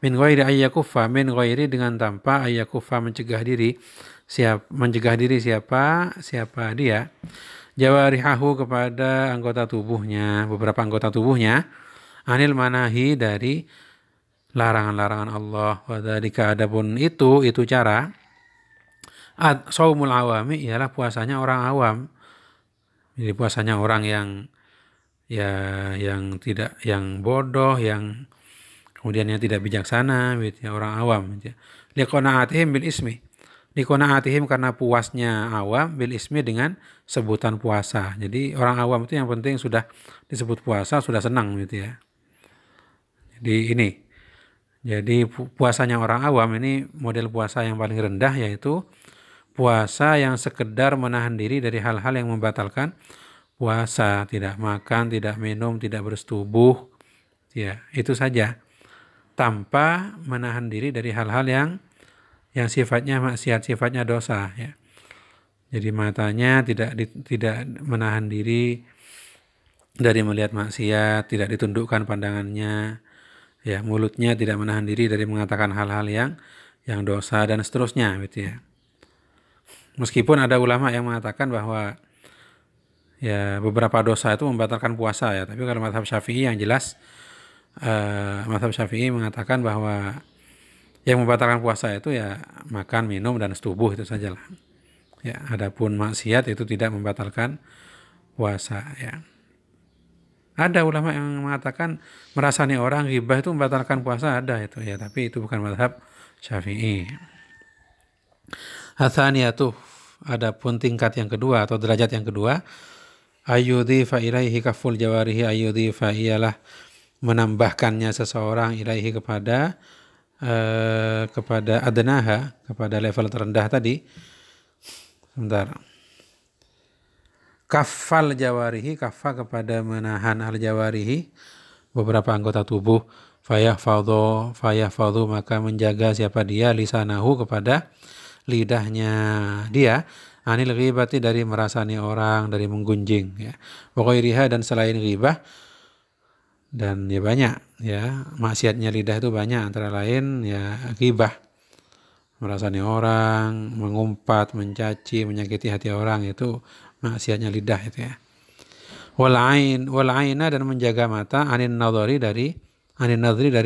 min ghairi ayyakuffa min ghairi dengan tanpa ayyakuffa mencegah diri siapa dia jawarihahu kepada anggota tubuhnya beberapa anggota tubuhnya anil manahi dari larangan-larangan Allah wa dzalika adapun itu cara shaumul awami ialah puasanya orang awam. Jadi puasanya orang yang bodoh, yang kemudian yang tidak bijaksana, gitu ya, orang awam. Gitu ya. Liqanaatihim bil ismi. Liqanaatihim karena puasnya awam bil ismi dengan sebutan puasa. Jadi orang awam itu yang penting sudah disebut puasa sudah senang gitu ya. Jadi puasanya orang awam ini model puasa yang paling rendah yaitu puasa yang sekedar menahan diri dari hal-hal yang membatalkan puasa, tidak makan, tidak minum, tidak bersetubuh, ya itu saja, tanpa menahan diri dari hal-hal yang sifatnya maksiat, sifatnya dosa, ya. Jadi matanya tidak menahan diri dari melihat maksiat, tidak ditundukkan pandangannya, ya mulutnya tidak menahan diri dari mengatakan hal-hal yang dosa dan seterusnya, gitu ya. Meskipun ada ulama yang mengatakan bahwa ya beberapa dosa itu membatalkan puasa ya, tapi kalau mazhab Syafi'i yang jelas mazhab Syafi'i mengatakan bahwa yang membatalkan puasa itu ya makan, minum dan setubuh itu sajalah. Ya, adapun maksiat itu tidak membatalkan puasa ya. Ada ulama yang mengatakan merasani orang ghibah itu membatalkan puasa, ada itu ya, tapi itu bukan mazhab Syafi'i. Atsaniyatuh adapun tingkat yang kedua atau derajat yang kedua ayyudhifa ilaihi kaful jawarihi ayyudhifa ialah menambahkannya seseorang ilaihi kepada adnaha kepada level terendah tadi. Sebentar. Kaffal jawarihi, kaffa kepada menahan al jawarihi, beberapa anggota tubuh. Fayahfadhu maka menjaga siapa dia lisanahu kepada lidahnya dia, anil ghibati dari merasani orang, dari menggunjing ya. Wa ghairiha dan selain ghibah, dan ya banyak ya maksiatnya lidah itu banyak, antara lain ya ghibah, merasani orang, mengumpat, mencaci, menyakiti hati orang, itu maksiatnya lidah itu ya. Wal aina dan menjaga mata, anin nadhari dari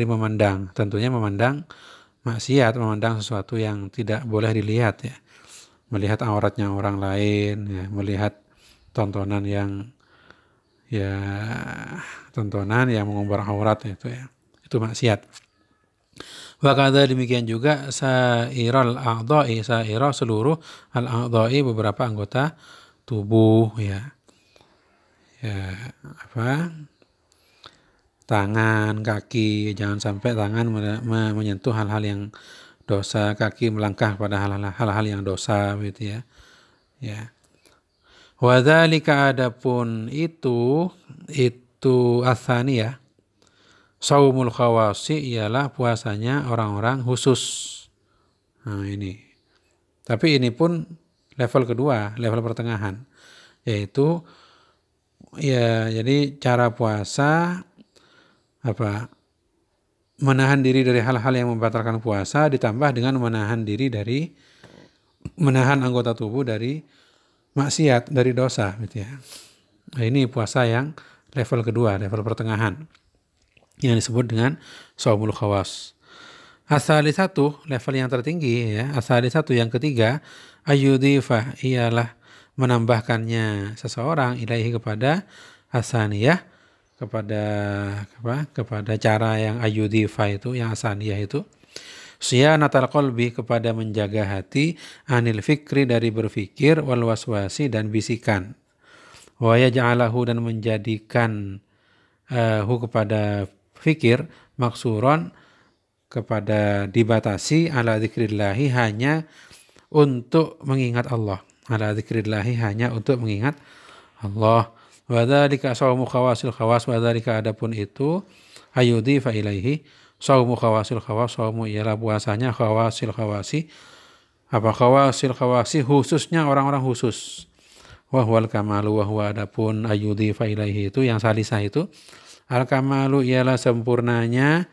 memandang, tentunya memandang maksiat, memandang sesuatu yang tidak boleh dilihat ya, melihat auratnya orang lain ya, melihat tontonan yang mengumbar aurat itu ya, itu maksiat. Wa kadza demikian juga sairul a'dha'i, seluruh al a'dha'i, beberapa anggota tubuh ya. Ya, tangan, kaki, jangan sampai tangan menyentuh hal-hal yang dosa, kaki melangkah pada hal-hal yang dosa gitu ya. Ya. Wa dzalika, adapun itu atsaniyah, shaumul khawasi, ialah puasanya orang-orang khusus. Nah, ini. Tapi ini pun level kedua, level pertengahan, yaitu ya jadi cara puasa menahan diri dari hal-hal yang membatalkan puasa, ditambah dengan menahan anggota tubuh dari maksiat, dari dosa gitu ya. Nah, ini puasa yang level kedua, level pertengahan, yang disebut dengan shaumul khawas. Satu, level yang tertinggi ya, satu yang ketiga, ayyudhifa, ialah menambahkannya seseorang ilaihi kepada asaniyah, kepada cara yang ayyudhifa itu, yang asaniyah itu, siyanatal qalbi, kepada menjaga hati, anil fikri, dari berfikir, wal waswasi, dan bisikan, wa yaj'alahu, dan menjadikan kepada fikir, maksuron, kepada dibatasi, ala dzikrillahi, hanya untuk mengingat Allah, ala dzikrillahi, hanya untuk mengingat Allah. Wa dzalika shaumu khawasil khawas, wa dzalika, adapun itu, ayyudhifa ilaihi, shaumu khawasil khawas, shaumu ialah puasanya khawasil khawasi, khawasil khawasi, khususnya orang-orang khusus. Wa huwal kamalu, wa huwa, adapun ayyudhifa ilaihi itu yang salisah itu, al kamalu ialah sempurnanya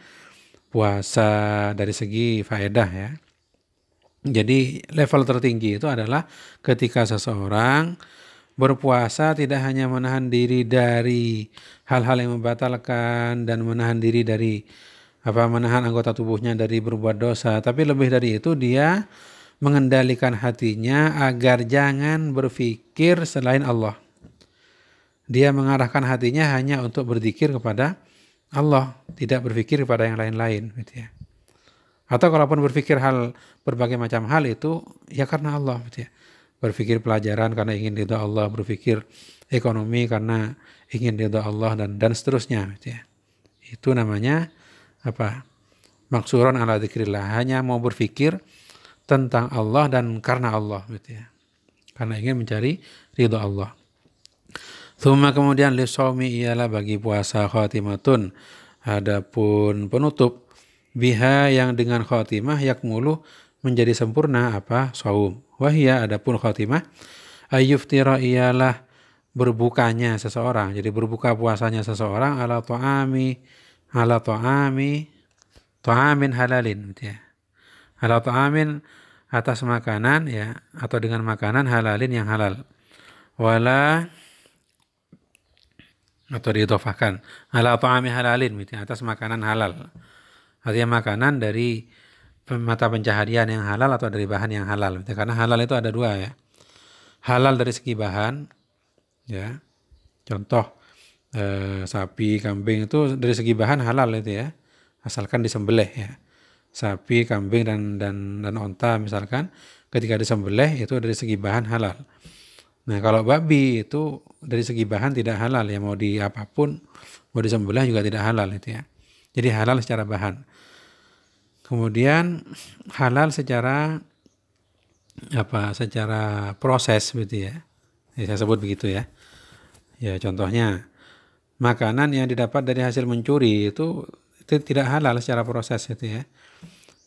puasa dari segi faedah ya. Jadi level tertinggi itu adalah ketika seseorang berpuasa tidak hanya menahan diri dari hal-hal yang membatalkan dan menahan diri dari menahan anggota tubuhnya dari berbuat dosa, tapi lebih dari itu dia mengendalikan hatinya agar jangan berpikir selain Allah. Dia mengarahkan hatinya hanya untuk berzikir kepada Allah, tidak berpikir kepada yang lain-lain gitu ya. Atau kalaupun berpikir berbagai macam hal itu ya karena Allah gitu ya. Berpikir pelajaran karena ingin ridha Allah, berpikir ekonomi karena ingin ridha Allah, dan seterusnya gitu ya. Itu namanya maksuron ala dzikrillah, hanya mau berpikir tentang Allah dan karena Allah gitu ya. Karena ingin mencari ridha Allah. Tsumma, kemudian lisaumi, ialah bagi puasa khatimatun, adapun penutup, biha, yang dengan khatimah, yakmulu, menjadi sempurna saum. Wahia, adapun khatimah, ayyuftira, ialah berbukanya seseorang, jadi berbuka puasanya seseorang, ala ta'amin halalin gitu ya. Ala ta'amin, atas makanan ya, atau dengan makanan halalin, yang halal. Atau diidhofahkan ala ta'ami halalin gitu, atas makanan halal. Artinya makanan dari mata pencaharian yang halal atau dari bahan yang halal. Karena halal itu ada dua ya. Halal dari segi bahan ya. Contoh sapi, kambing itu dari segi bahan halal itu ya. Asalkan disembelih ya. Sapi, kambing dan onta misalkan ketika disembelih itu dari segi bahan halal. Nah, kalau babi itu dari segi bahan tidak halal ya, mau di apapun, mau disembelih juga tidak halal itu ya. Jadi halal secara bahan. Kemudian halal secara secara proses gitu ya. Saya sebut begitu ya. Ya contohnya makanan yang didapat dari hasil mencuri itu tidak halal secara proses itu ya.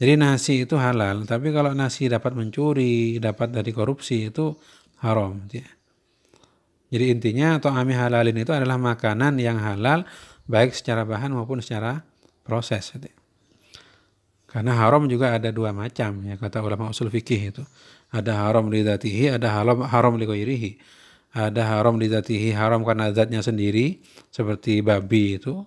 Jadi nasi itu halal, tapi kalau nasi dapat mencuri, dapat dari korupsi itu haram gitu ya. Jadi intinya ta'ami halalin itu adalah makanan yang halal baik secara bahan maupun secara proses gitu ya. Karena haram juga ada dua macam ya kata ulama usul fikih itu. Ada haram li dzatihi, ada haram li ghairihi. Ada haram li dzatihi, haram karena zatnya sendiri seperti babi itu.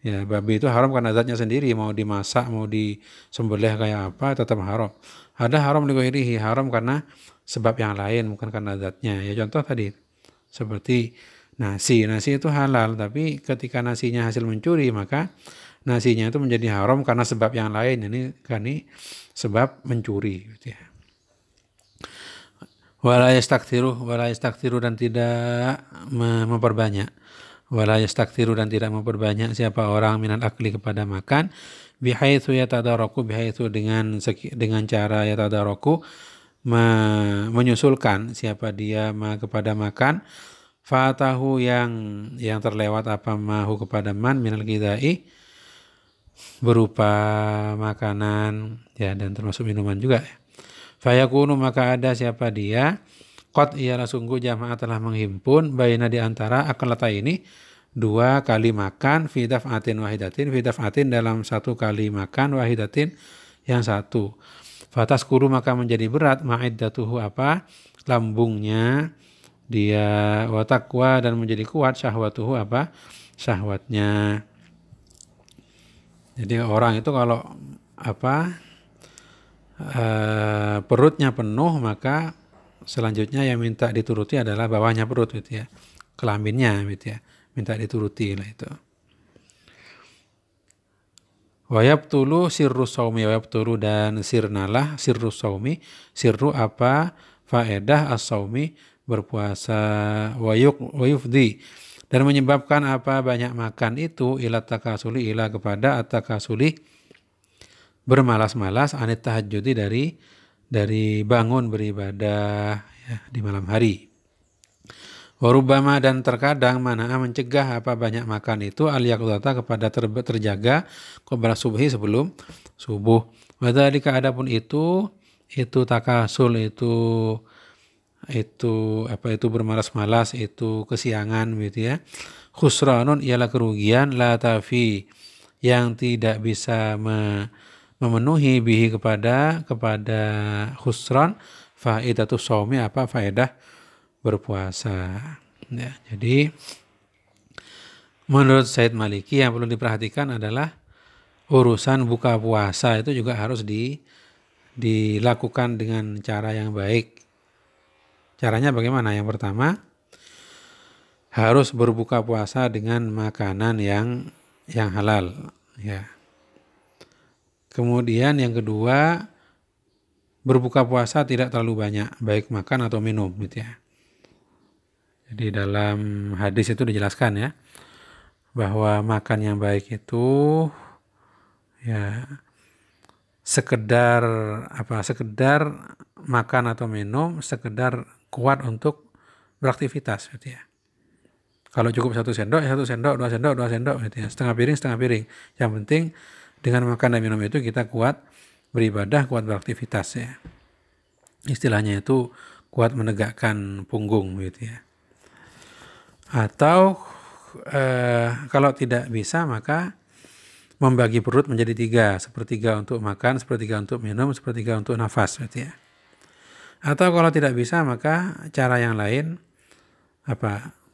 Ya, babi itu haram karena zatnya sendiri, mau dimasak, mau disembelih kayak apa tetap haram. Ada haram li ghairihi, haram karena sebab yang lain bukan karena zatnya. Ya contoh tadi seperti nasi itu halal, tapi ketika nasinya hasil mencuri maka nasinya itu menjadi haram karena sebab yang lain. Ini sebab mencuri gitu ya. Wala yastaktiru dan tidak memperbanyak. Wala yastaktiru dan tidak memperbanyak siapa orang minal akli kepada makan bihaitsu yatadaraku bihaitsu dengan cara yatadaraku menyusulkan siapa dia kepada makan fatahu yang terlewat apa mahu kepada man minal ghidai berupa makanan ya dan termasuk minuman juga ya. Fayakunu maka ada siapa dia qad ialah sungguh jamaah telah menghimpun baina di antara akalata ini dua kali makan fi daf'atin wahidatin dalam satu kali makan wahidatin yang satu. Fatas kuru maka menjadi berat ma'iddatuhu apa lambungnya dia watakwa dan menjadi kuat syahwatuhu apa syahwatnya. Jadi orang itu kalau perutnya penuh maka selanjutnya yang minta dituruti adalah bawahnya perut gitu ya, kelaminnya gitu ya, minta dituruti lah itu. Wayabtulu sirru saumi wayabtulu dan sirnalah sirru saumi sirru apa faedah as-saumi berpuasa wayufdi dan menyebabkan apa banyak makan itu ila takasuli ila kepada at-takasuli bermalas-malas anit tahajudi dari bangun beribadah ya, di malam hari. Warubama dan terkadang mana mencegah apa banyak makan itu al-yaqdata kepada terjaga qabla subhi sebelum subuh. Wadzalika adapun itu takasul itu bermalas-malas itu kesiangan gitu ya. Khusranun ialah kerugian la tafi yang tidak bisa memenuhi bihi kepada khusran faedatu shaumi apa faedah berpuasa ya. Jadi menurut Said Maliki yang perlu diperhatikan adalah urusan buka puasa itu juga harus dilakukan dengan cara yang baik. Caranya bagaimana? Yang pertama harus berbuka puasa dengan makanan yang halal ya. Kemudian yang kedua berbuka puasa tidak terlalu banyak baik makan atau minum gitu ya. Jadi dalam hadis itu dijelaskan ya bahwa makan yang baik itu ya sekedar makan atau minum sekedar kuat untuk beraktivitas gitu ya. Kalau cukup 1 sendok, 1 sendok, 2 sendok, 2 sendok gitu ya. Setengah piring. Yang penting dengan makan dan minum itu kita kuat beribadah, kuat beraktivitas ya. Istilahnya itu kuat menegakkan punggung gitu ya. Atau kalau tidak bisa maka membagi perut menjadi 3, sepertiga untuk makan, sepertiga untuk minum, sepertiga untuk nafas gitu ya. Atau kalau tidak bisa maka cara yang lain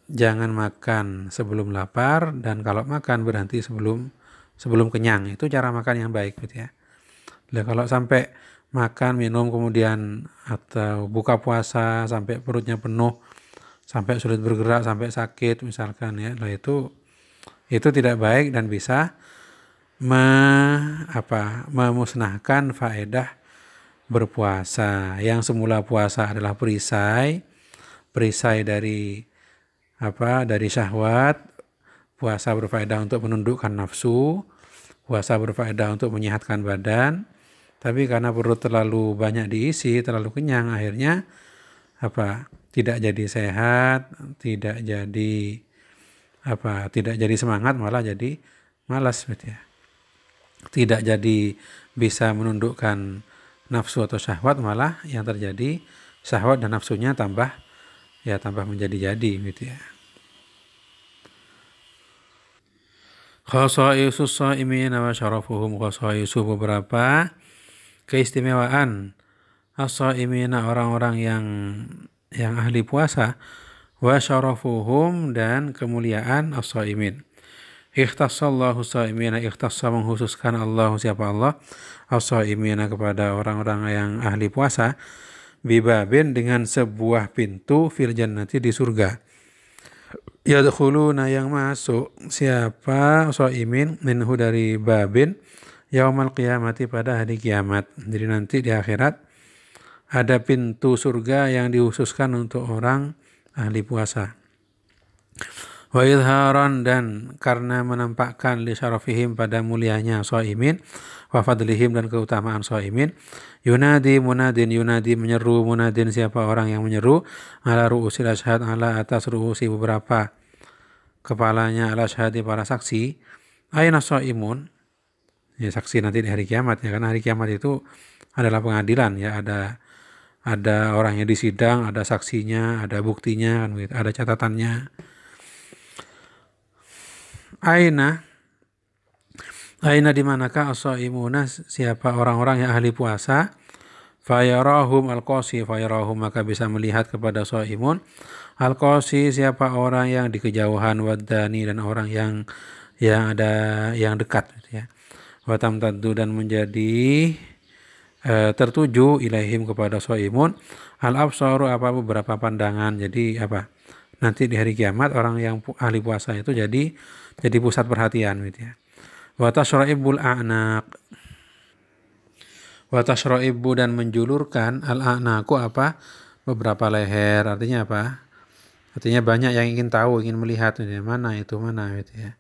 jangan makan sebelum lapar dan kalau makan berhenti sebelum kenyang. Itu cara makan yang baik gitu ya. Nah, kalau sampai makan, minum kemudian atau buka puasa sampai perutnya penuh, sampai sulit bergerak, sampai sakit misalkan ya. Nah, itu tidak baik dan bisa memusnahkan faedah berpuasa. Yang semula puasa adalah perisai dari syahwat. Puasa berfaedah untuk menundukkan nafsu, puasa berfaedah untuk menyehatkan badan. Tapi karena perut terlalu banyak diisi, terlalu kenyang, akhirnya tidak jadi sehat, tidak jadi tidak jadi semangat, malah jadi malas gitu ya. Tidak jadi bisa menundukkan nafsu atau syahwat, malah yang terjadi syahwat dan nafsunya tambah menjadi-jadi gitu ya. Khasaisus shaimina wa syarafuhum, khasaisu beberapa keistimewaan as-shaimina orang-orang yang ahli puasa, wa syarafuhum dan kemuliaan as-shaimin. Ikhtassallahu shaimina, ikhtassa menghususkan Allah, siapa Allah, as-shaimina kepada orang-orang yang ahli puasa, bibabin dengan sebuah pintu fil jannati di surga. Yadkhuluna yang masuk siapa shaimin minhu dari babin yaumal qiyamati pada hari kiamat. Jadi nanti di akhirat ada pintu surga yang dikhususkan untuk orang ahli puasa. Wa idharan, dan karena menampakkan li syarafihim pada mulianya shaimin, wa fadlihim dan keutamaan shaimin, yunadi munadin, yunadi menyeru munadin siapa orang yang menyeru, ala ru'usil ashhad, ala atas ru'usi beberapa kepalanya, ala syahadi para saksi, aina shaimun, ya saksi nanti di hari kiamat ya, karena hari kiamat itu adalah pengadilan ya, ada orang yang disidang, ada saksinya, ada buktinya kan gitu, ada catatannya. Aina di manakah as-shaimuna siapa orang-orang yang ahli puasa, fayarahum al-qasi, fayarahum maka bisa melihat kepada shaimun, al-qasi siapa orang yang di kejauhan, wadani dan orang yang ada yang dekat gitu ya. Wa tamtaddu dan menjadi tertuju ilaihim kepada shaimun, al-absaru beberapa pandangan. Jadi nanti di hari kiamat orang yang ahli puasa itu jadi pusat perhatian gitu ya. Wa tashra'ibul a'naq, wa tashra'ibbu dan menjulurkan al-a'naqu beberapa leher, artinya artinya banyak yang ingin tahu, ingin melihat gitu ya, mana gitu ya.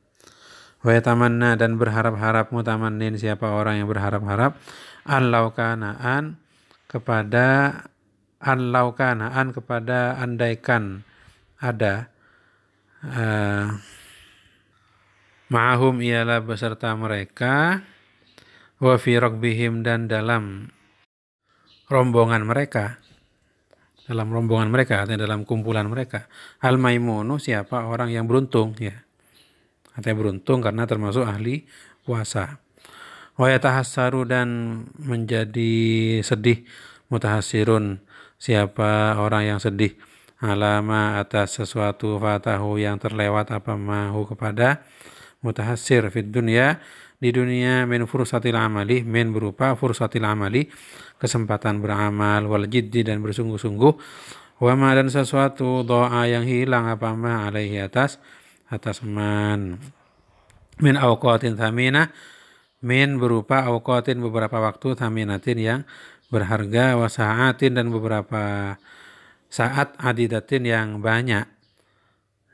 Wa yatamanna dan berharap-harap, mutamannin siapa orang yang berharap-harap, an kepada andaikan ada, ma'ahum ialah beserta mereka, wa fi rakbihim dan dalam rombongan mereka, artinya dalam kumpulan mereka, al-maimunu siapa orang yang beruntung ya, artinya beruntung karena termasuk ahli puasa. Wa yatahassaru dan menjadi sedih, mutahassirun siapa orang yang sedih, alama atas sesuatu, fatahu yang terlewat mahu kepada mutahassir fid dunya di dunia, min fursatil amali, min berupa fursatil amali kesempatan beramal, wal jiddi dan bersungguh-sungguh, wa ma dan sesuatu doa yang hilang alaihi atas man, min awqatin thaminah, min berupa awqatin beberapa waktu, thaminatin yang berharga, wa sa'atin dan beberapa saat, adidatin yang banyak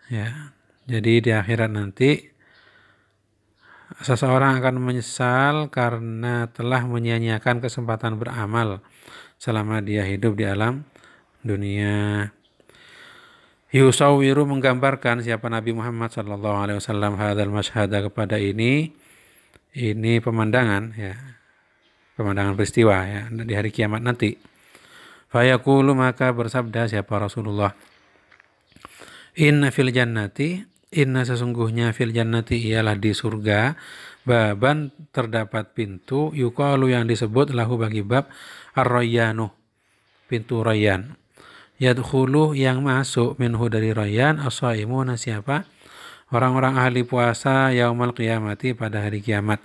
ya. Jadi di akhirat nanti seseorang akan menyesal karena telah menyia-nyiakan kesempatan beramal selama dia hidup di alam dunia. Yusawiru menggambarkan siapa Nabi Muhammad sallallahu alaihi wasallam hadzal masyhada kepada ini pemandangan ya, pemandangan peristiwa ya di hari kiamat nanti. Fayaqulu maka bersabda siapa Rasulullah, inna sesungguhnya fil jannati ialah di surga, baban terdapat pintu, yuqalu yang disebut lahu bagi bab ar-rayyanu, pintu rayyan, yadkhulu yang masuk minhu dari rayyan, as-shaimuna siapa orang-orang ahli puasa, yaumal qiyamati pada hari kiamat.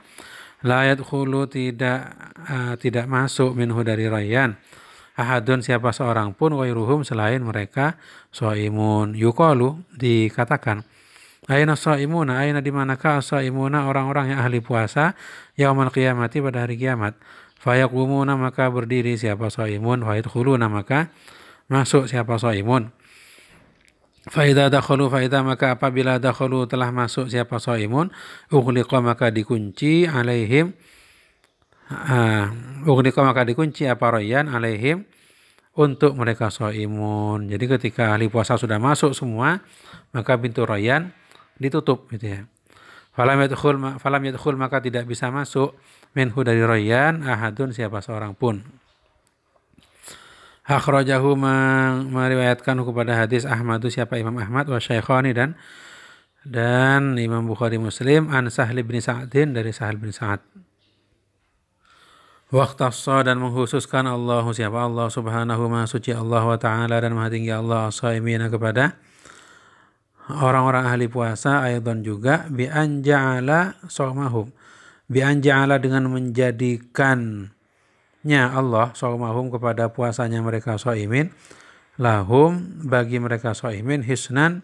La yadkhulu tidak masuk minhu dari rayyan, ahadun siapa seorang pun, wairuhum selain mereka shaimun. Yuqalu dikatakan, aina shaimuna, aina di manakah shaimuna orang-orang yang ahli puasa, yaumal qiyamati pada hari kiamat. Fayaqumuna maka berdiri siapa shaimun, wa yadkhuluna maka masuk siapa shaimun. Faida maka apabila dakhalu telah masuk siapa shaimun, ughliqa maka dikunci alaihim, ughliqa maka dikunci rayyan alaihim untuk mereka shaimun. Jadi ketika ahli puasa sudah masuk semua, maka pintu Rayyan ditutup gitu ya. Falam yadkhul maka tidak bisa masuk minhu dari Rayyan ahadun siapa seorang pun. Akhrajahu meriwayatkan kepada hadis Ahmadu siapa Imam Ahmad wa Syaikhani dan Imam Bukhari Muslim an Sahl bin Sa'din dari Sahl bin Sa'ad. Waqtassa dan mengkhususkan Allah siapa Allah subhanahu maha suci Allah wa ta'ala dan maha tinggi Allah as-saimina kepada orang-orang ahli puasa aydan juga bi an ja'ala shaumahum bi an ja'ala dengan menjadikannya Allah shaumahum kepada puasanya mereka shaimin lahum bagi mereka shaimin hisnan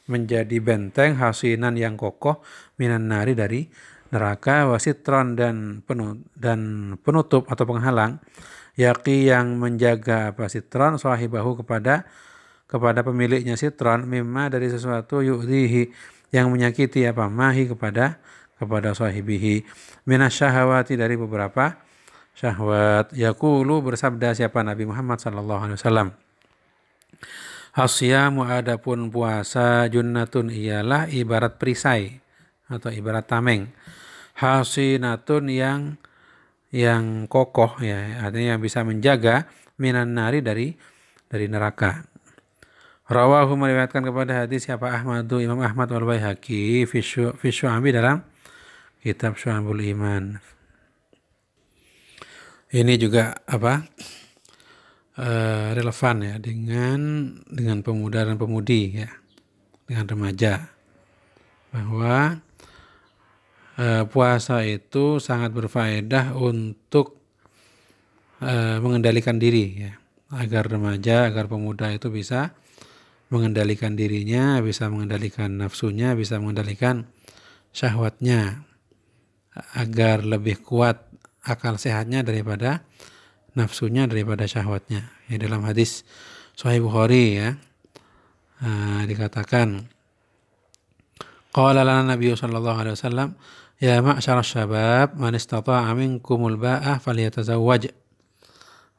menjadi benteng hasinan yang kokoh minan nari dari neraka wasitron dan penutup atau penghalang yaqi yang menjaga apa sitron sahibahu kepada pemiliknya sitron mimma dari sesuatu yu'dihi yang menyakiti apa mahi kepada sahibihi minasyahawati dari beberapa syahwat. Yaqulu bersabda siapa Nabi Muhammad sallallahu alaihi wasallam, asyamu adapun puasa junnatun ialah ibarat perisai atau ibarat tameng, hasinatun yang kokoh ya, artinya yang bisa menjaga minan nari dari neraka. Rawahu meriwayatkan kepada hadis siapa Ahmadu Imam Ahmad wal Baihaqi fi Syu'abi dalam kitab Syu'abul Iman. Ini juga apa relevan ya dengan pemuda dan pemudi ya, dengan remaja, bahwa puasa itu sangat berfaedah untuk mengendalikan diri ya, agar remaja, agar pemuda itu bisa mengendalikan dirinya, bisa mengendalikan nafsunya, bisa mengendalikan syahwatnya, agar lebih kuat akal sehatnya daripada nafsunya, daripada syahwatnya. Ya, dalam hadis Sahih Bukhari ya dikatakan, qala lana Nabi sallallahu alaihi wasallam, ya ma'syarasy syabab man istata'a minkumul ba'ah falyatazawwaj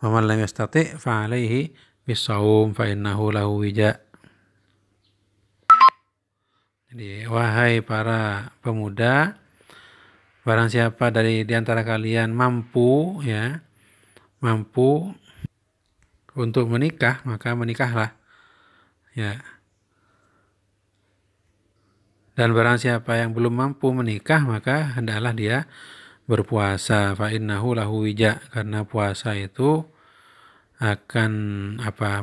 wa man lam yastati' fa 'alaihi bis-shaum fa innahu lahu wija'. Jadi wahai para pemuda, barang siapa dari antara kalian mampu untuk menikah, maka menikahlah ya. Dan barang siapa yang belum mampu menikah, maka hendaklah dia berpuasa. Fa innahu lahu wija, karena puasa itu akan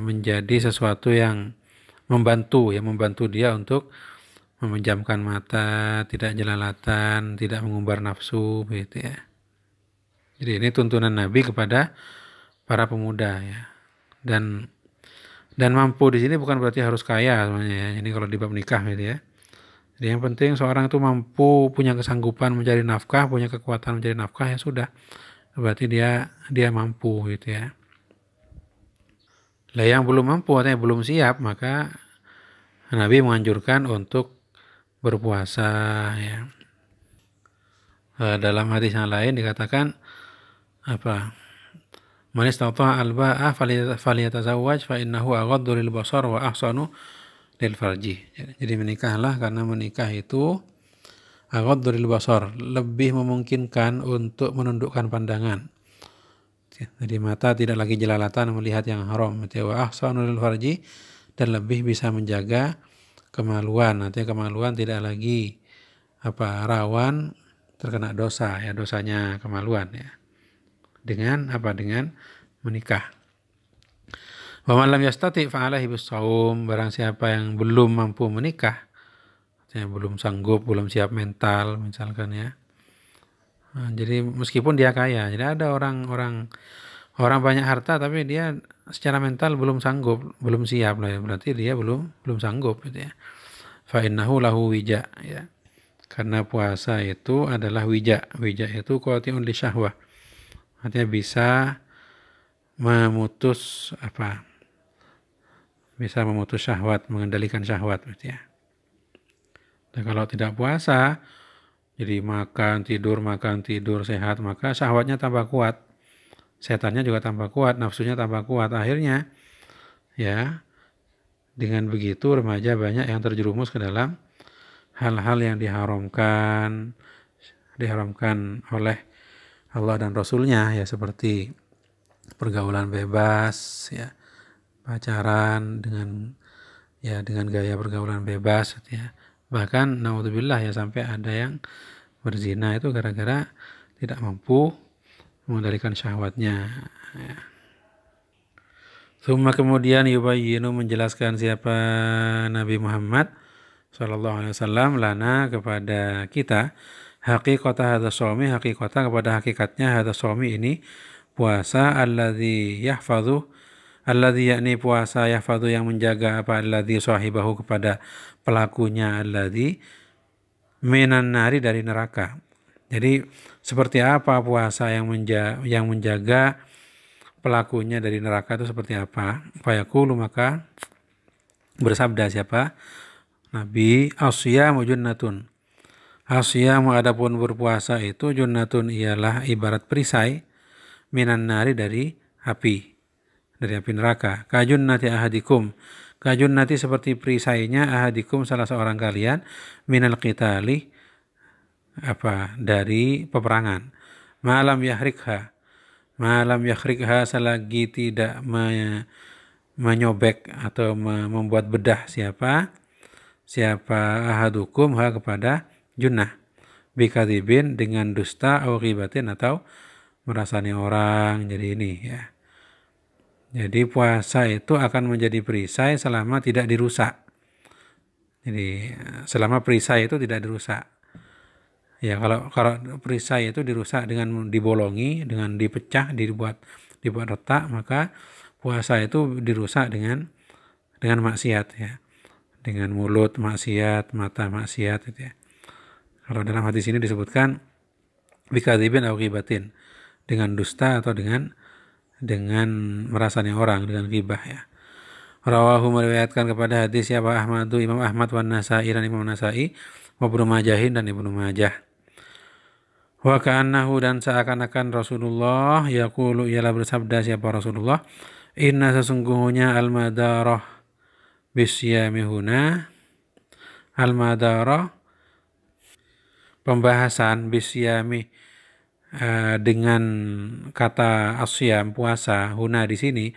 menjadi sesuatu yang membantu dia untuk memejamkan mata, tidak jelalatan, tidak mengumbar nafsu gitu ya. Jadi ini tuntunan Nabi kepada para pemuda ya. Dan mampu di sini bukan berarti harus kaya sebenarnya ya. Ini kalau di bab nikah gitu ya. Jadi yang penting seorang itu mampu, punya kesanggupan mencari nafkah, punya kekuatan mencari nafkah, ya sudah. Berarti dia mampu gitu ya. Lah yang belum mampu, artinya belum siap, maka Nabi menganjurkan untuk berpuasa ya. Dalam hadis yang lain dikatakan man istata'a al-ba'a falyatazawwaj fa innahu aghaddu lil basar wa ahsanu lil farji. Jadi menikahlah, karena menikah itu aghaddu lil basar, lebih memungkinkan untuk menundukkan pandangan. Jadi mata tidak lagi jelalatan melihat yang haram, wa ahsanu lil farji, dan lebih bisa menjaga kemaluan. Artinya kemaluan tidak lagi rawan terkena dosa ya, dosanya kemaluan ya. Dengan menikah. Wa man lam yastati' fa 'alaihi bis-shaum, barang siapa yang belum mampu menikah, artinya belum sanggup, belum siap mental misalkan ya. Nah, jadi meskipun dia kaya, jadi ada orang banyak harta tapi dia secara mental belum sanggup, belum siap lah ya, berarti dia belum sanggup gitu ya. Fa innahu lahu wija ya. Karena puasa itu adalah wija. Wija itu qati'un li syahwah. Artinya bisa memutus syahwat, mengendalikan syahwat gitu ya. Dan kalau tidak puasa, jadi makan tidur sehat, maka syahwatnya tambah kuat. setannya juga tambah kuat, nafsunya tambah kuat. Akhirnya ya dengan begitu remaja banyak yang terjerumus ke dalam hal-hal yang diharamkan oleh Allah dan Rasulnya, ya seperti pergaulan bebas, ya pacaran dengan gaya pergaulan bebas, ya. Bahkan naudzubillah ya sampai ada yang berzina itu gara-gara tidak mampu mengendalikan syahwatnya. Ya. Kemudian yubayyinu menjelaskan siapa Nabi Muhammad SAW lana kepada kita hakikata hadza shaumi, hakikatnya hadza shaumi ini puasa alladzi yakni puasa yahfadhu yang menjaga apa alladzi sahibahu kepada pelakunya alladzi minan nari dari neraka. Jadi seperti apa puasa yang menjaga pelakunya dari neraka itu seperti apa? Fayaqulu maka bersabda siapa? Nabi, asyamu junnatun. Asyamu adapun berpuasa itu junnatun ialah ibarat perisai minan nari dari api neraka. Kajunnati ahadikum. Kajunnati seperti perisainya ahadikum salah seorang kalian minal qitali dari peperangan. Malam yahrikha selagi tidak menyobek atau membuat bedah siapa ahadukum kepada junnah bikadzibin dengan dusta au ghibatin atau merasani orang. Jadi ini ya. Jadi puasa itu akan menjadi perisai selama tidak dirusak. Jadi selama perisai itu tidak dirusak. Ya kalau perisai itu dirusak dengan dibolongi, dengan dipecah, dibuat retak, maka puasa itu dirusak dengan maksiat ya. Dengan mulut maksiat, mata maksiat gitu ya. Kalau dalam hadis ini disebutkan bikadzibin au ghibatin, dengan dusta atau dengan merasani orang, dengan ghibah ya. Rawahu meriwayatkan kepada hadis siapa Imam Ahmad wan Nasa'i dan Imam Nasa'i wa Ibnu Majahin dan Ibnu Majah. Wa ka'annahu dan seakan-akan Rasulullah yaqulu ialah bersabda siapa Rasulullah, inna sesungguhnya al-madarah bisyami huna, al-madarah pembahasan bisyami dengan kata asyam puasa huna di sini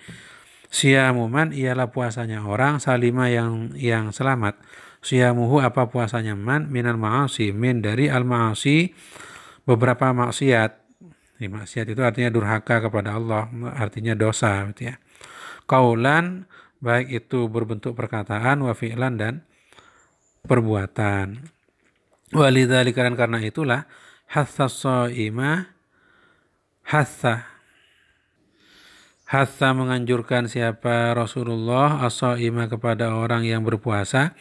siyamuman ialah puasanya orang salima yang selamat. Siyamuhu apa puasanya man minal ma'asi min dari al ma'asi beberapa maksiat. Maksiat itu artinya durhaka kepada Allah, artinya dosa gitu ya. Qaulan baik itu berbentuk perkataan wa fi'lan dan perbuatan. Walidzalika karena itulah hatha shaima hatha menganjurkan siapa Rasulullah as-shaima kepada orang yang berpuasa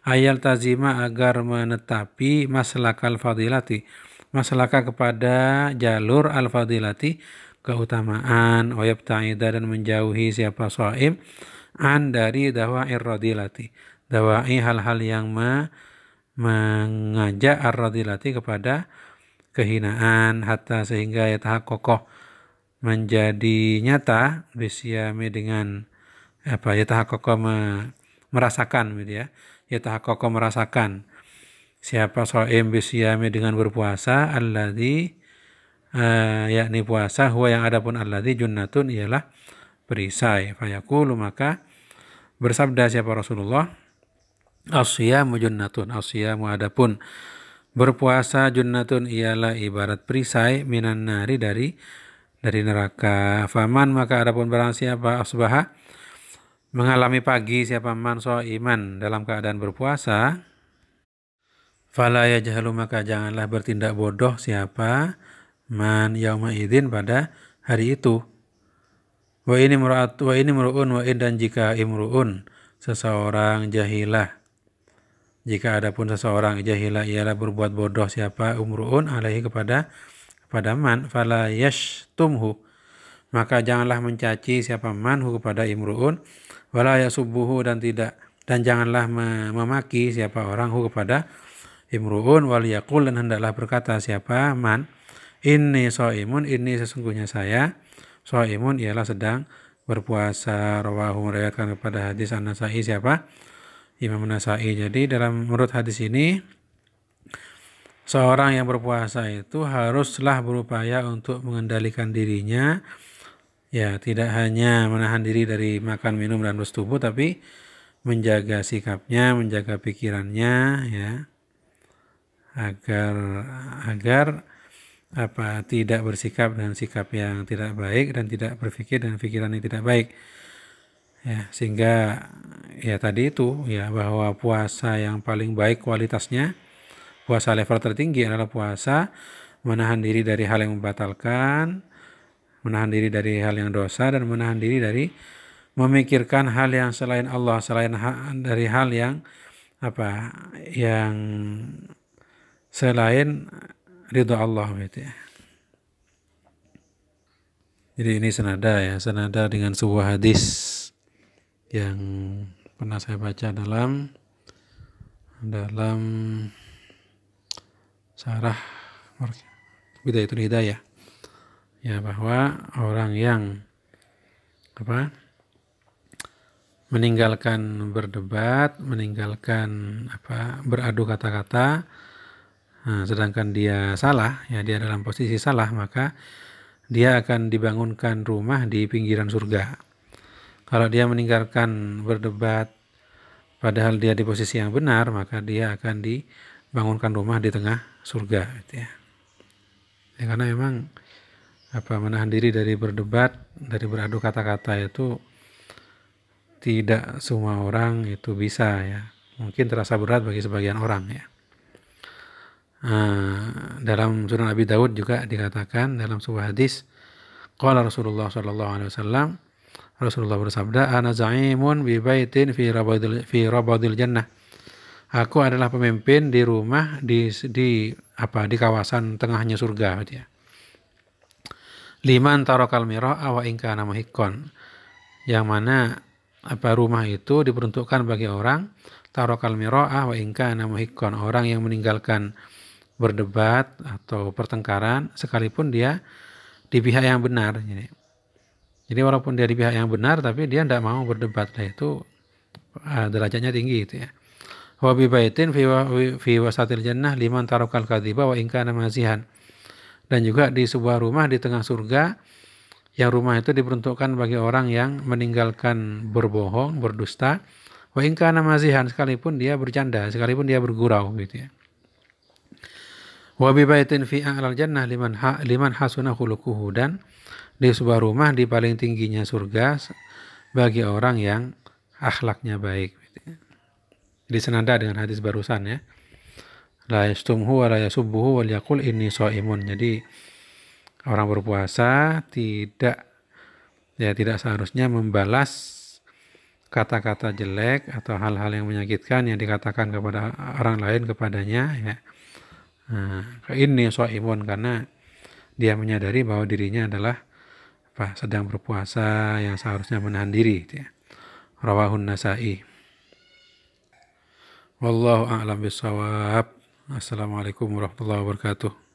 ayal tazima agar menetapi maslakal fadilati, maslaka kepada jalur al-fadilati keutamaan, wayabta'ida dan menjauhi siapa shaim an dari dawa'ir radilati, dawa'i hal-hal yang mengajak ar-radilati kepada kehinaan hatta sehingga yatahaqqaqah menjadi nyata bisyami dengan yatahaqqaqah merasakan gitu ya. Yatahaqqaqah merasakan siapa shaim bisyami dengan berpuasa alladzi yakni puasa huwa yang adapun alladzi junnatun ialah perisai. Fayaqulu maka bersabda siapa Rasulullah, asyamu junnatun, asyamu adapun berpuasa junnatun ialah ibarat perisai minan nari dari neraka. Faman maka adapun barang siapa asbaha mengalami pagi siapa man shaiman dalam keadaan berpuasa, fala yajhalu maka janganlah bertindak bodoh siapa man yauma idzin pada hari itu. Wa ini mur'un wa in dan jika imru'un seseorang jahilah, jika adapun seseorang jahilah ialah berbuat bodoh siapa umru'un alaihi kepada man fala yashtumhu maka janganlah mencaci siapa manhu kepada imru'un wala yasubbuhu dan janganlah memaki siapa orang hu kepada imru'un wal yaqul dan hendaklah berkata siapa man inni shaimun, ini sesungguhnya saya shaimun ialah sedang berpuasa. Rawahu meriwayatkan kepada hadis An-Nasa'i siapa? Imam An-Nasa'i. Jadi menurut hadis ini seorang yang berpuasa itu haruslah berupaya untuk mengendalikan dirinya, ya tidak hanya menahan diri dari makan, minum, dan bersetubuh, tapi menjaga sikapnya, menjaga pikirannya, ya agar tidak bersikap dengan sikap yang tidak baik dan tidak berpikir dengan pikiran yang tidak baik. Ya, sehingga ya tadi itu ya bahwa puasa yang paling baik kualitasnya, puasa level tertinggi adalah puasa menahan diri dari hal yang membatalkan, menahan diri dari hal yang dosa, dan menahan diri dari memikirkan hal yang selain Allah, selain dari hal yang yang selain ridho Allah gitu ya. Jadi ini senada dengan sebuah hadis yang pernah saya baca dalam syarah Bidayatul Hidayah, ya bahwa orang yang meninggalkan berdebat, meninggalkan beradu kata-kata, sedangkan dia salah, ya dia dalam posisi salah, maka dia akan dibangunkan rumah di pinggiran surga. Kalau dia meninggalkan berdebat padahal dia di posisi yang benar, maka dia akan dibangunkan rumah di tengah surga gitu ya. Ya karena memang menahan diri dari berdebat, dari beradu kata-kata itu tidak semua orang itu bisa ya. Mungkin terasa berat bagi sebagian orang ya. Dalam Sunan Abi Daud juga dikatakan dalam sebuah hadis, qala Rasulullah sallallahu alaihi wasallam, Rasulullah bersabda, ana za'imun bi baitin fi rabadil jannah. Aku adalah pemimpin di rumah di kawasan tengahnya surga gitu ya. Liman tarakal mirah wa in kana muhiqqan. Yang mana rumah itu diperuntukkan bagi orang tarakal mirah wa in kana muhiqqan, orang yang meninggalkan berdebat atau pertengkaran sekalipun dia di pihak yang benar. Jadi walaupun dia di pihak yang benar tapi dia tidak mau berdebat, itu derajatnya tinggi itu ya. Wa bi baitin fi wasatil jannah liman tarakal kadhiba wa in kana mazihan. Dan juga di sebuah rumah di tengah surga, yang rumah itu diperuntukkan bagi orang yang meninggalkan berbohong, berdusta, wa in kana mazihan, sekalipun dia bercanda, sekalipun dia bergurau gitu ya. Wa bi baitin fi a'lal jannah liman hasuna khuluquhu, dan di sebuah rumah di paling tingginya surga bagi orang yang akhlaknya baik. Jadi senada dengan hadis barusan ya. La yastumhu wa la yasubbuhu wal yaqul inni shaimun. Jadi orang berpuasa tidak seharusnya membalas kata-kata jelek atau hal-hal yang menyakitkan yang dikatakan kepada orang lain kepadanya ya. Inni shaimun, karena dia menyadari bahwa dirinya adalah sedang berpuasa yang seharusnya menahan diri gitu ya. Rawahun Nasa'i. Wallahu a'lam bishawab. Assalamualaikum warahmatullahi wabarakatuh.